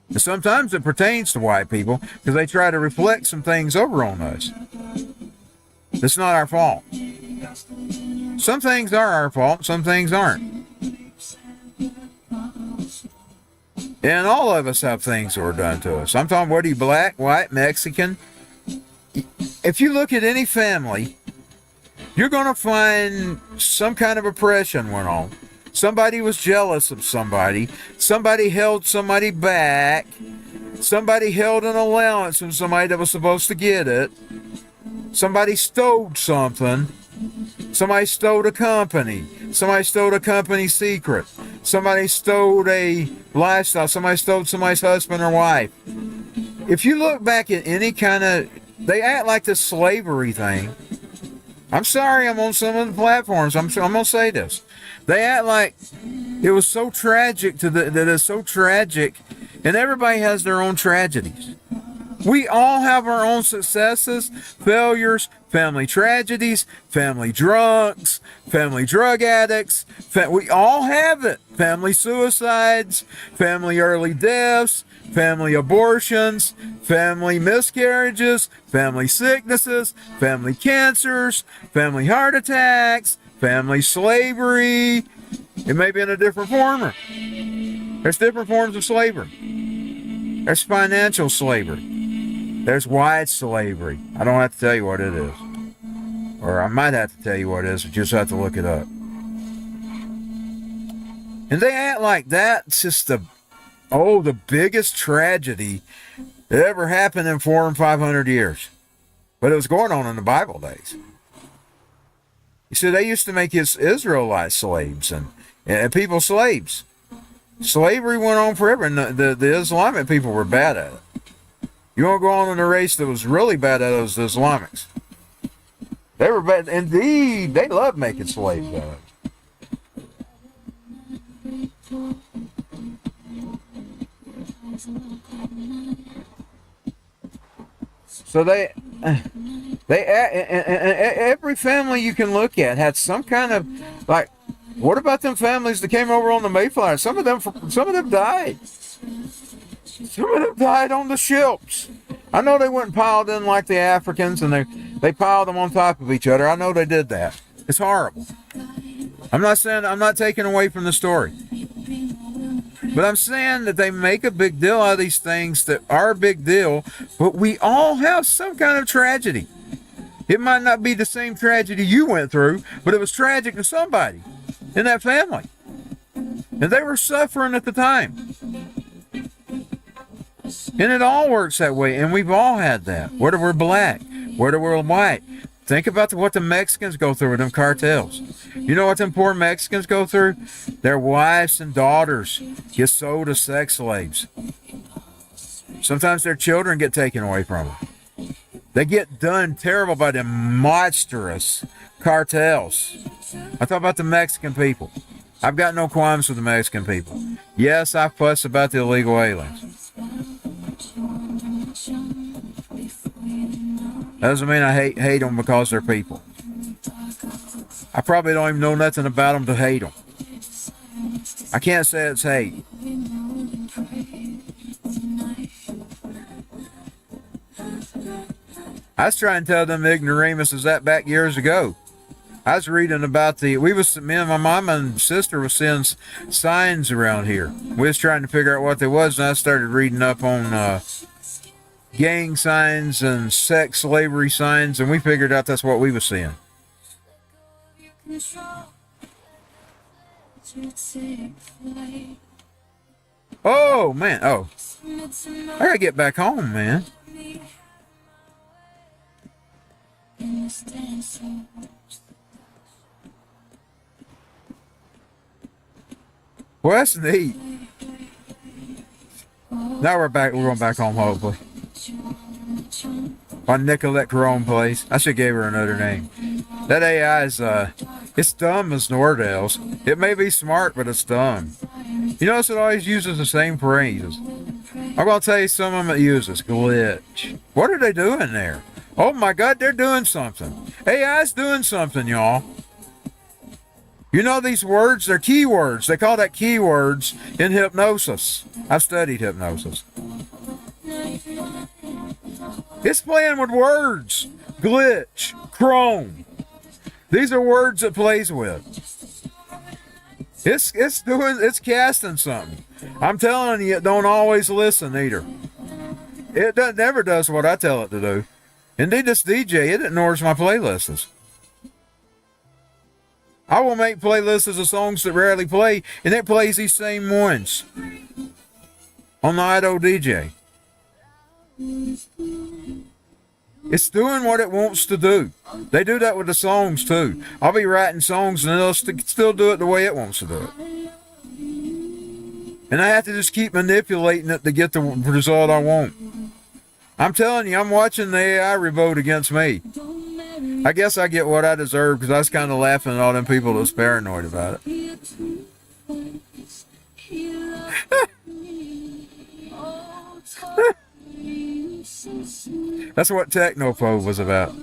And sometimes it pertains to white people because they try to reflect some things over on us. It's not our fault. Some things are our fault, some things aren't. And all of us have things that were done to us. I'm talking, whether you black, white, Mexican. If you look at any family, you're going to find some kind of oppression went on. Somebody was jealous of somebody. Somebody held somebody back. Somebody held an allowance from somebody that was supposed to get it. Somebody stole something. Somebody stole a company. Somebody stole a company secret. Somebody stole a lifestyle. Somebody stole somebody's husband or wife. If you look back at any kind of... They act like this slavery thing. I'm sorry, I'm on some of the platforms. I'm going to say this. They act like it was so tragic that it's so tragic, and everybody has their own tragedies. We all have our own successes, failures, family tragedies, family drunks, family drug addicts. We all have it. Family suicides, family early deaths, family abortions, family miscarriages, family sicknesses, family cancers, family heart attacks, family slavery. It may be in a different form. There's different forms of slavery. There's financial slavery. There's white slavery. I don't have to tell you what it is. Or I might have to tell you what it is, but you just have to look it up. And they act like that's just the biggest tragedy that ever happened in 400 and 500 years. But it was going on in the Bible days. You see, they used to make Israelite slaves and people slaves. Slavery went on forever, and the Islamic people were bad at it. You want to go on in a race that was really bad at it, was the Islamics. They were bad. Indeed, they loved making slaves out of it. So every family you can look at had some kind of, like, what about them families that came over on the Mayflower? Some of them died. Some of them died on the ships. I know they weren't piled in like the Africans, and they piled them on top of each other. I know they did that. It's horrible. I'm not taking away from the story. But I'm saying that they make a big deal out of these things that are a big deal, but we all have some kind of tragedy. It might not be the same tragedy you went through, but it was tragic to somebody in that family. And they were suffering at the time. And it all works that way, and we've all had that. Whether we're black, whether we're white. Think about what the Mexicans go through with them cartels. You know what them poor Mexicans go through? Their wives and daughters get sold as sex slaves. Sometimes their children get taken away from them. They get done terrible by them monstrous cartels. I talk about the Mexican people. I've got no qualms with the Mexican people. Yes, I fuss about the illegal aliens. That doesn't mean I hate them because they're people. I probably don't even know nothing about them to hate them. I can't say it's hate. I was trying to tell them ignoramuses that back years ago. I was reading about me and my mom and sister was seeing signs around here. We was trying to figure out what they was, and I started reading up on gang signs and sex slavery signs, and we figured out that's what we was seeing. Oh man, oh, I gotta get back home, man. Well, that's neat. Now we're back. We're going back home, hopefully. My Nicolette Crone place. I should give her another name. That AI is, it's dumb as Nordell's. It may be smart, but it's dumb. You notice it always uses the same phrases. I'm going to tell you some of them it uses. Glitch. What are they doing there? Oh my God, they're doing something. AI's doing something, y'all. You know these words, they're keywords. They call that keywords in hypnosis. I've studied hypnosis. It's playing with words. Glitch, chrome. These are words it plays with. It's casting something. I'm telling you, it don't always listen either. It never does what I tell it to do. Indeed, this DJ, it ignores my playlists. I will make playlists of songs that rarely play, and it plays these same ones on the Idol DJ. It's doing what it wants to do. They do that with the songs too. I'll be writing songs and it'll still do it the way it wants to do it. And I have to just keep manipulating it to get the result I want. I'm telling you, I'm watching the AI revolt against me. I guess I get what I deserve because I was kind of laughing at all them people that was paranoid about it. That's what Technophobe was about.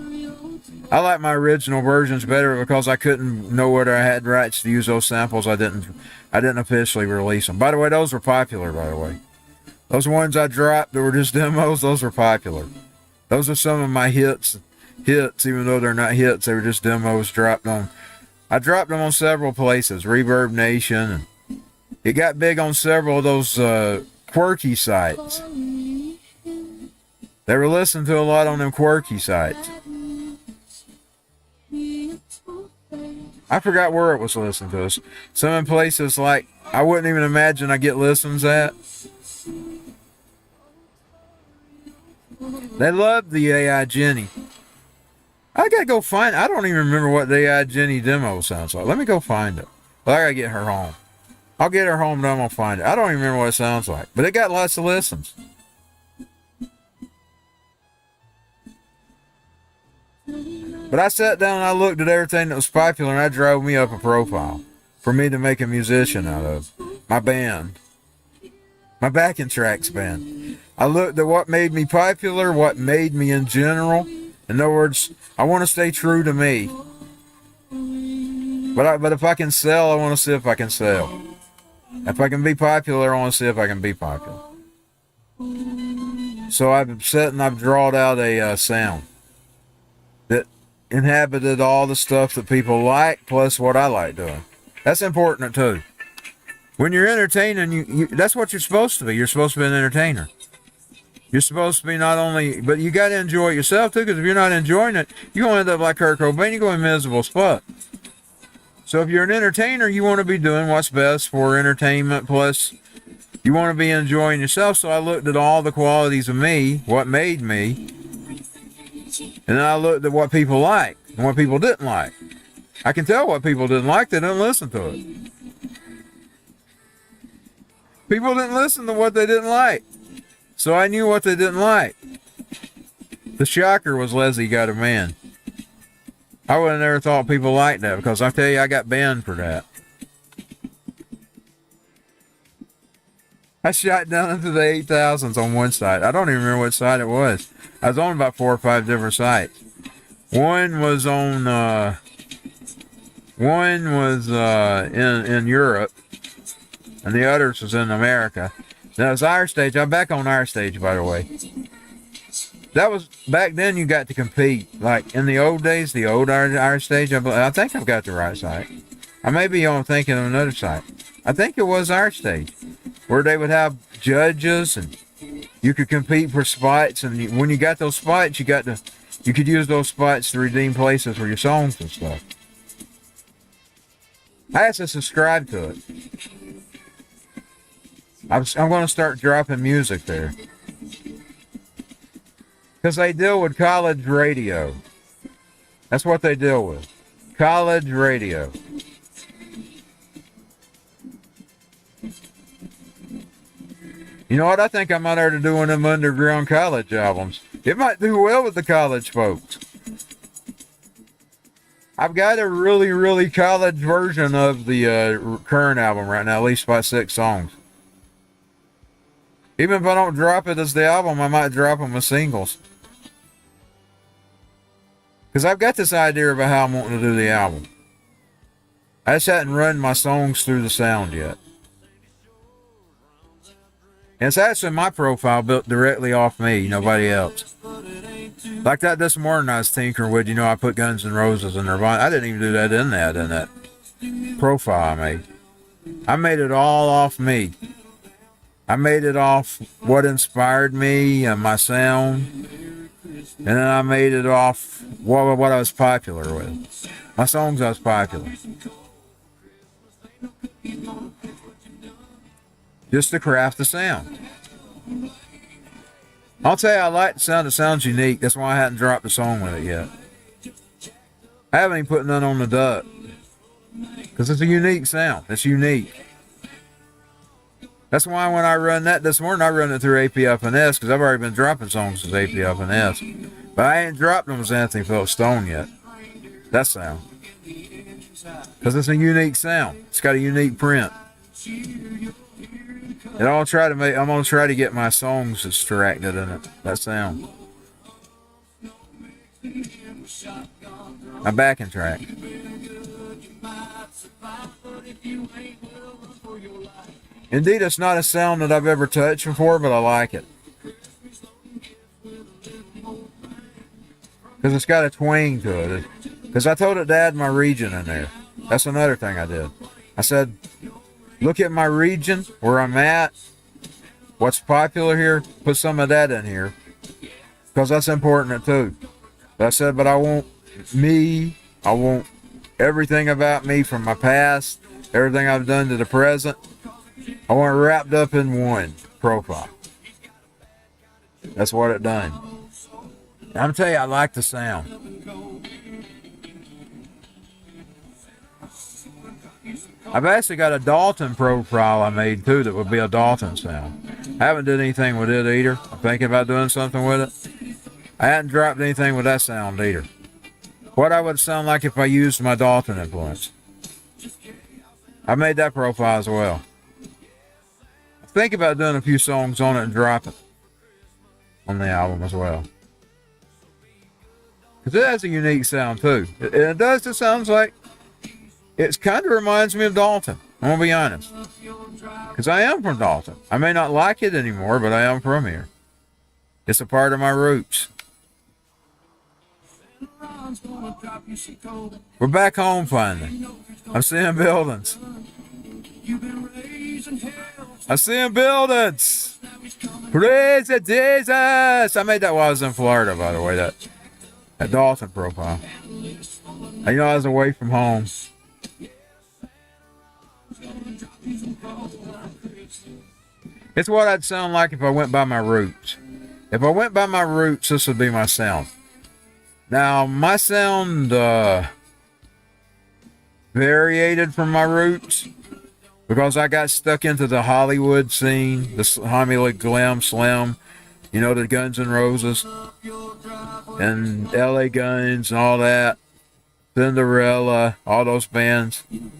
I like my original versions better because I couldn't know whether I had rights to use those samples. I didn't officially release them. By the way, those were popular, by the way. Those ones I dropped that were just demos, those were popular. Those are some of my hits, even though they're not hits, they were just demos dropped on. I dropped them on several places, Reverb Nation, and it got big on several of those quirky sites. They were listened to a lot on them quirky sites. I forgot where it was listened to. Some in places like I wouldn't even imagine I get listens at. They love the AI Jenny. I gotta go find. I don't even remember what the AI Jenny demo sounds like. Let me go find it. Well, I gotta get her home. I'll get her home and I'm gonna find it. I don't even remember what it sounds like, but it got lots of listens. But I sat down and I looked at everything that was popular and I drove me up a profile for me to make a musician out of. My band. My backing tracks band. I looked at what made me popular, what made me in general. In other words, I want to stay true to me. But if I can sell, I want to see if I can sell. If I can be popular, I want to see if I can be popular. So I've sat and I've drawn out a sound that inhabited all the stuff that people like, plus what I like doing. That's important too. When you're entertaining, that's what you're supposed to be. You're supposed to be an entertainer. You're supposed to be not only, but you got to enjoy it yourself too, because if you're not enjoying it, you're going to end up like Kurt Cobain, you're going to be miserable as fuck. So if you're an entertainer, you want to be doing what's best for entertainment, plus you want to be enjoying yourself. So I looked at all the qualities of me, what made me, and then I looked at what people liked and what people didn't like. I can tell what people didn't like, they didn't listen to it. People didn't listen to what they didn't like. So I knew what they didn't like. The shocker was Leslie Got a Man. I would have never thought people liked that, because I tell you, I got banned for that. I shot down into the 8,000s on one site. I don't even remember what site it was. I was on about 4 or 5 different sites. One was on, in Europe, and the others was in America. That was our stage. I'm back on our stage, by the way. That was back then. You got to compete. Like in the old days, the old Irish stage. I think I've got the right site. I may be on thinking of another site. I think it was Irish stage, where they would have judges and you could compete for spots. And when you got those spots, you could use those spots to redeem places for your songs and stuff. I have to subscribe to it. I'm going to start dropping music there. Because they deal with college radio. That's what they deal with. College radio. You know what? I think I might have to do one of them underground college albums. It might do well with the college folks. I've got a really, really college version of the current album right now, at least by 6 songs. Even if I don't drop it as the album, I might drop them as singles. Because I've got this idea about how I'm wanting to do the album. I just hadn't run my songs through the sound yet. And it's actually my profile built directly off me, nobody else. Like that this morning I was tinkering with, I put Guns N' Roses in Nirvana. I didn't even do that in that profile I made. I made it all off me. I made it off what inspired me and my sound. And then I made it off what I was popular with. My songs I was popular. Just to craft the sound. I'll tell you, I like the sound. It sounds unique. That's why I hadn't dropped a song with it yet. I haven't even put none on the duck. Because it's a unique sound. It's unique. That's why when I run that this morning, I run it through apfns, because I've already been dropping songs as apfns. But I ain't dropped them as Anthony Phillips Stone yet. That sound. Because it's a unique sound. It's got a unique print. And I'm gonna try to get my songs extracted in it. That sound. My backing track. Indeed, it's not a sound that I've ever touched before, but I like it. Because it's got a twang to it. Because I told it to add my region in there. That's another thing I did. I said, look at my region, where I'm at, what's popular here, put some of that in here. Because that's important too. But I said, but I want me, I want everything about me from my past, everything I've done to the present. I want it wrapped up in one profile. That's what it done. I'm telling you, I like the sound. I've actually got a Dalton profile I made too that would be a Dalton sound. I haven't done anything with it either. I'm thinking about doing something with it. I hadn't dropped anything with that sound either. What I would sound like if I used my Dalton influence. I made that profile as well. Think about doing a few songs on it and drop it on the album as well. Because it has a unique sound too. It does. It sounds like, it kind of reminds me of Dalton. I'm going to be honest. Because I am from Dalton. I may not like it anymore, but I am from here. It's a part of my roots. We're back home finally. I'm seeing buildings. I see buildings. Praise Jesus. I made that while I was in Florida, by the way, that Dalton profile. I was away from home. It's what I'd sound like if I went by my roots. If I went by my roots, this would be my sound. Now, my sound variated from my roots. Because I got stuck into the Hollywood scene, the Hollywood glam slam, the Guns N' Roses, and LA Guns and all that, Cinderella, all those bands. And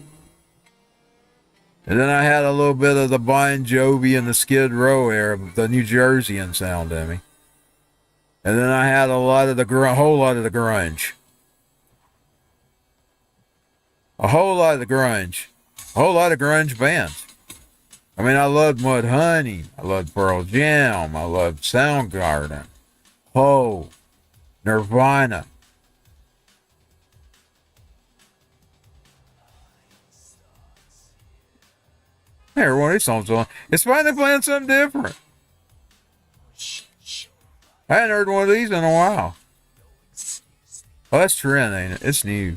then I had a little bit of the Bon Jovi and the Skid Row era, the New Jerseyan sound in me. And then I had a whole lot of the grunge. A whole lot of the grunge. A whole lot of grunge bands. I mean, I loved Mudhoney. I loved Pearl Jam. I loved Soundgarden. Ho, Nirvana. Hey, one of these songs on. It's finally playing something different. I hadn't heard one of these in a while. Oh, that's Trent, ain't it? It's new.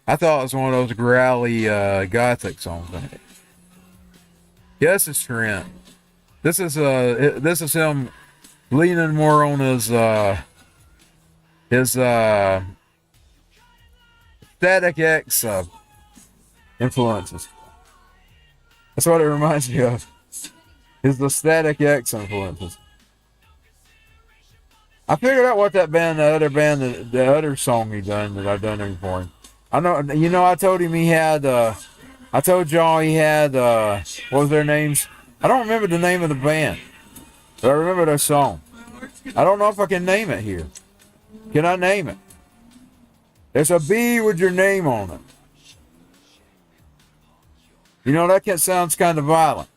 I thought it was one of those growly gothic songs. Yes, it's Trent. This is him leaning more on his Static X influences. That's what it reminds me of. Is the Static X influences. I figured out what that band, the other song he done that I've done for him. I know, you know, I told him he had, I told y'all he had, what was their names? I don't remember the name of the band, but I remember their song. I don't know if I can name it here. Can I name it? There's a B with your name on it. You know, that sounds kind of violent.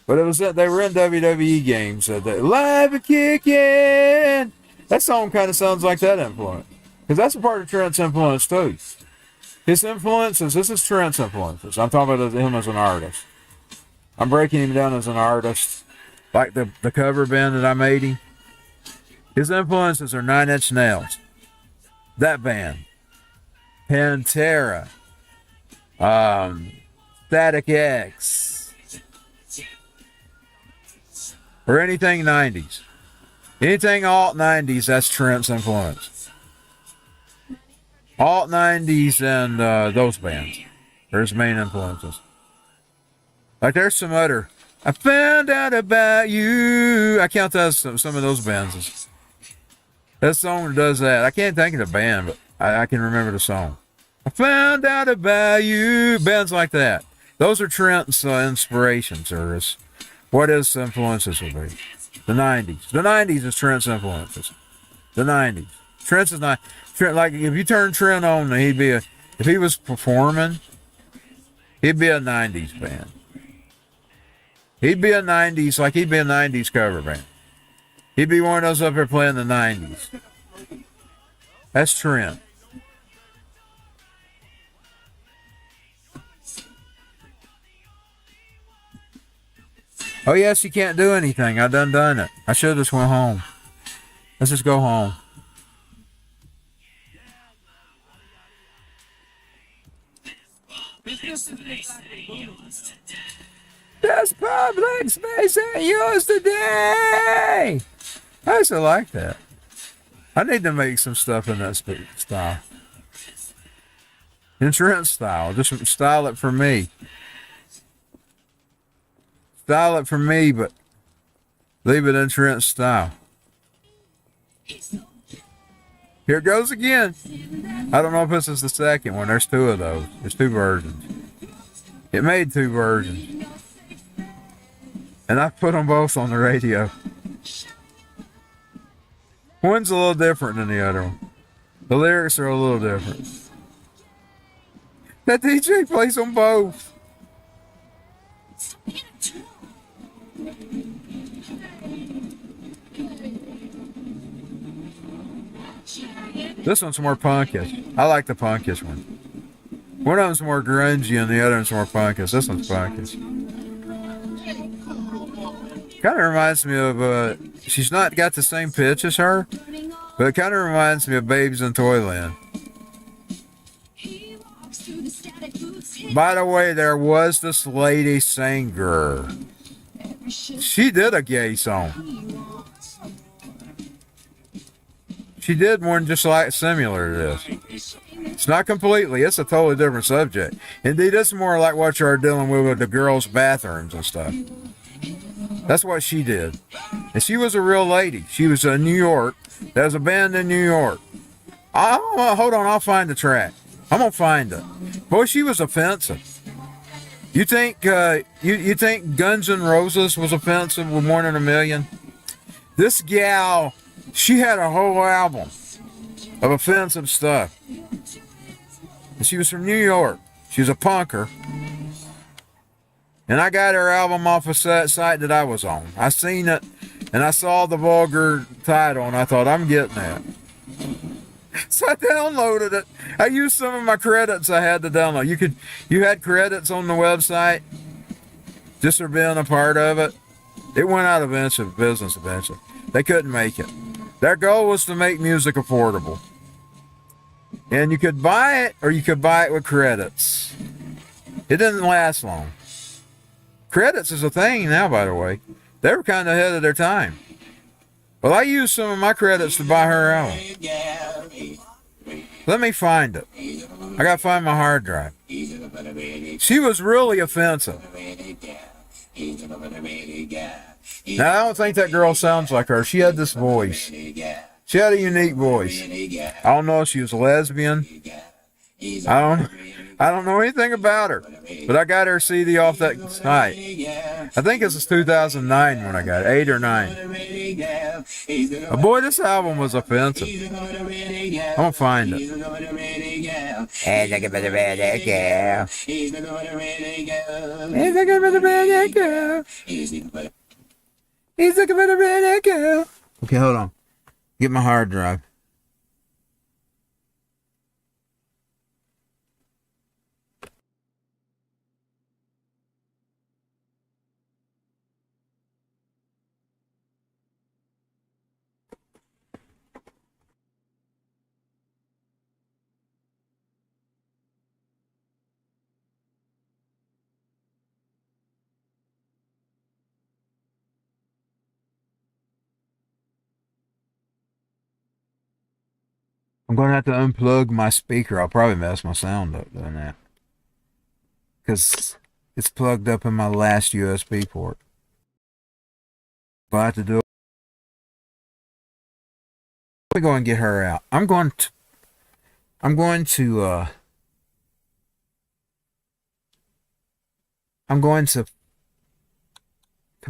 But it was they were in WWE games. Live and kicking. That song kind of sounds like that influence. Because that's a part of Trent's influence too. His influences, this is Trent's influences. I'm talking about him as an artist. I'm breaking him down as an artist. Like the cover band that I made him. His influences are 9 Inch Nails. That band. Pantera. Static X. Or anything 90s. Anything alt 90s, that's Trent's influence. Alt 90s and those bands are his main influences. Like there's some other, I found out about you. I count that as some of those bands. That song does that. I can't think of the band, but I can remember the song. I found out about you. Bands like that. Those are Trent's inspirations, or what his influences would be. The 90s. The 90s is Trent's influences. The 90s. Trent's is not. Trent, like, if you turn Trent on, if he was performing, he'd be a 90s band. He'd be a 90s cover band. He'd be one of those up there playing the 90s. That's Trent. Oh, yes, you can't do anything. I done it. I should have just went home. Let's just go home. This public space ain't yours today. I used to like that. I need to make some stuff in that style. Insurance style. Just style it for me. Style it for me, but leave it in Trent's style. Here it goes again. I don't know if this is the second one. There's two of those. There's two versions. It made two versions. And I put them both on the radio. One's a little different than the other one. The lyrics are a little different. That DJ plays on both. This one's more punkish. I like the punkish one. One of them's more grungy and the other one's more punkish. This one's punkish. Kind of reminds me of, she's not got the same pitch as her, but it kind of reminds me of Babes in Toyland. By the way, there was this lady singer. She did a gay song. She did one just like similar to this. It's not completely. It's a totally different subject. Indeed, it's more like what you're dealing with the girls' bathrooms and stuff. That's what she did. And she was a real lady. She was in New York. There's a band in New York. Hold on, I'll find the track. I'm gonna find it. Boy, she was offensive. You think you think Guns N' Roses was offensive with More Than a Million? This gal, she had a whole album of offensive stuff. And she was from New York. She was a punker. And I got her album off a site that I was on. I seen it And I saw the vulgar title, and I thought, I'm getting that. So I downloaded it. I used some of my credits I had to download. You had credits on the website just for being a part of it. It went out of business eventually. They couldn't make it. Their goal was to make music affordable. And you could buy it, or you could buy it with credits. It didn't last long. Credits is a thing now, by the way. They were kind of ahead of their time. Well, I used some of my credits to buy her album. Let me find it. I gotta find my hard drive. She was really offensive. Now, I don't think that girl sounds like her. She had this voice. She had a unique voice. I don't know if she was a lesbian. I don't know anything about her. But I got her CD off that site. I think this is 2009 when I got it. 8 or 9. But boy, this album was offensive. I'm gonna find it. Hey, look at the red girl. Hey, look at the red girl. He's looking for the red girl. Okay, hold on. Get my hard drive. I'm going to have to unplug my speaker. I'll probably mess my sound up doing that. Because it's plugged up in my last USB port. But I have to do it. Let me go and get her out. I'm going to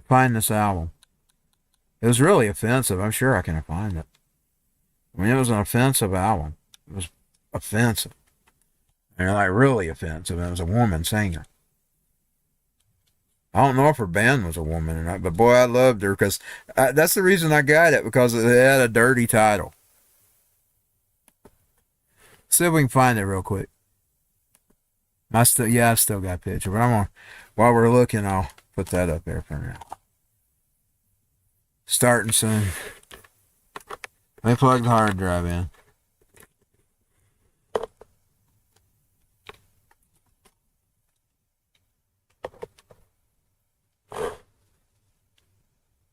find this album. It was really offensive. I'm sure I can find it. I mean, it was an offensive album. It was offensive. And like really offensive. And it was a woman singer. I don't know if her band was a woman or not, but boy, I loved her because that's the reason I got it, because it had a dirty title. See if we can find it real quick. I've still got a picture, but while we're looking, I'll put that up there for now. Starting soon. Let me plug the hard drive in.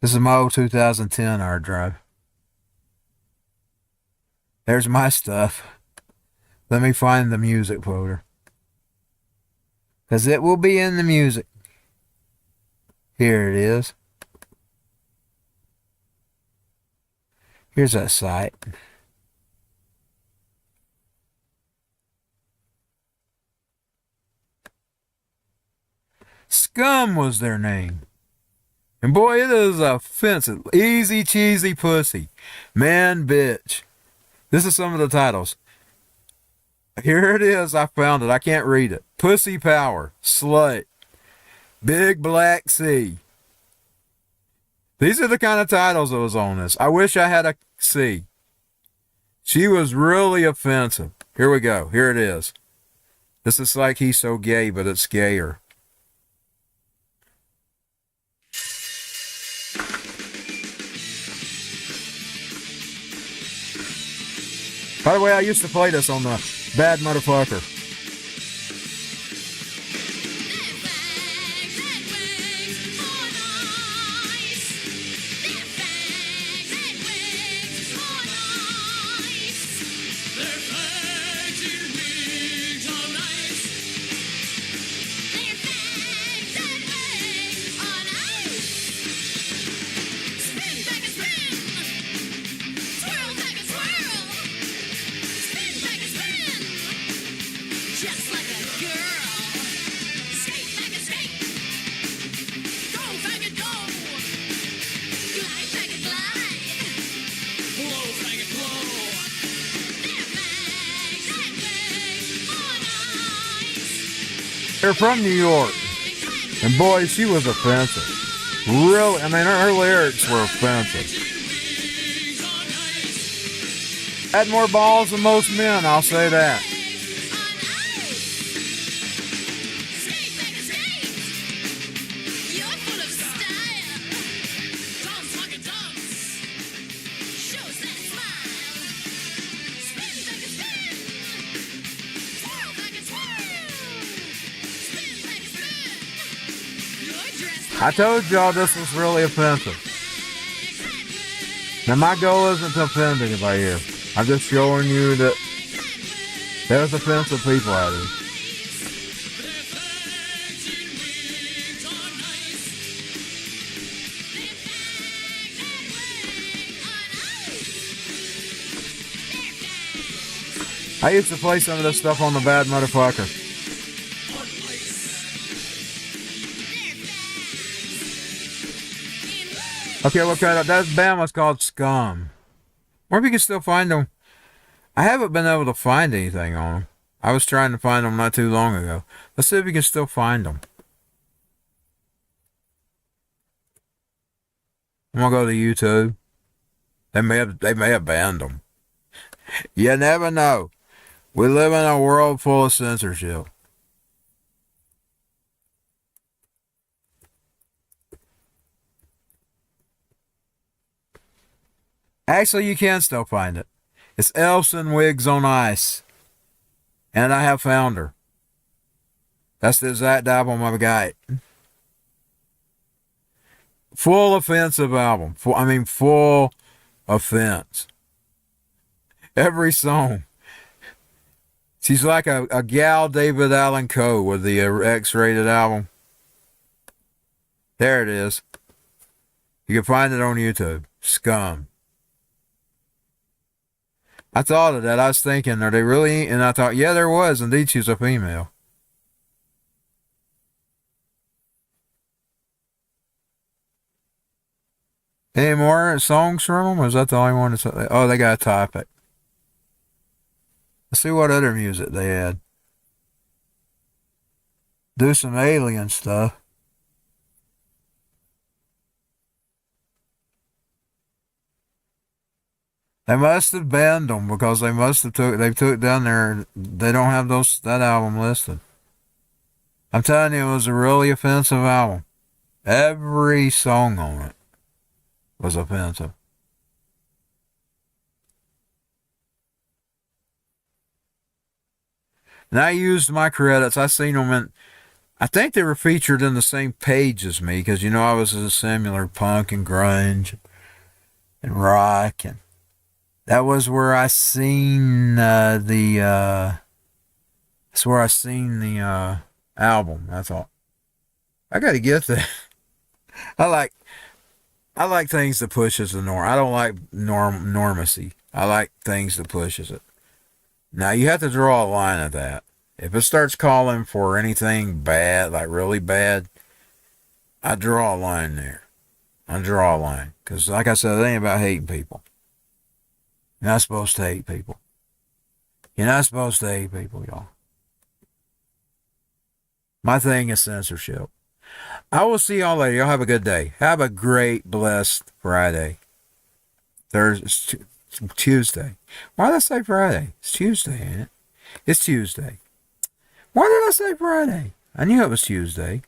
This is my old 2010 hard drive. There's my stuff. Let me find the music folder. Because it will be in the music. Here it is. Here's that site. Scum was their name. And boy, it is offensive. Easy cheesy pussy. Man bitch. This is some of the titles. Here it is. I found it. I can't read it. Pussy power. Slut. Big black sea. These are the kind of titles that was on this. I wish I had a C. She was really offensive. Here we go. Here it is. This is like He's So Gay, but it's gayer. By the way, I used to play this on the Bad Motherfucker. They're from New York. And boy, she was offensive. Really, I mean, her lyrics were offensive. Had more balls than most men, I'll say that. I told y'all this was really offensive. Now my goal isn't to offend anybody here. I'm just showing you that there's offensive people out here. I used to play some of this stuff on the Bad Motherfucker. Okay, look at it. That band was called Scum. Or if you can still find them. I haven't been able to find anything on them. I was trying to find them not too long ago. Let's see if you can still find them. I'm gonna go to YouTube. They may have banned them. You never know. We live in a world full of censorship. Actually, you can still find it. It's Elves and Wigs on Ice. And I have found her. That's the exact album I've got. Full offensive album. Full offense. Every song. She's like a gal David Allen Coe with the X-rated album. There it is. You can find it on YouTube. Scum. I thought of that. I was thinking, are they really? And I thought, yeah, there was. Indeed, she's a female. Any more songs from them? Or is that the only one? Oh, they got a topic. Let's see what other music they had. Do some alien stuff. They must have banned them because they took down there. They don't have that album listed. I'm telling you, it was a really offensive album. Every song on it was offensive. And I used my credits. I seen them I think they were featured in the same page as me because, I was a similar punk and grunge and rock. And that was where I seen that's where I seen the album. I thought, I got to get that. I like things that pushes the norm. I don't like normacy. I like things that pushes it. Now, you have to draw a line at that. If it starts calling for anything bad, like really bad, I draw a line there. I draw a line. Because, like I said, it ain't about hating people. You're not supposed to hate people. You're not supposed to hate people, y'all. My thing is censorship. I will see y'all later. Y'all have a good day. Have a great, blessed Friday. Tuesday. Why did I say Friday? It's Tuesday, ain't it? It's Tuesday. Why did I say Friday? I knew it was Tuesday.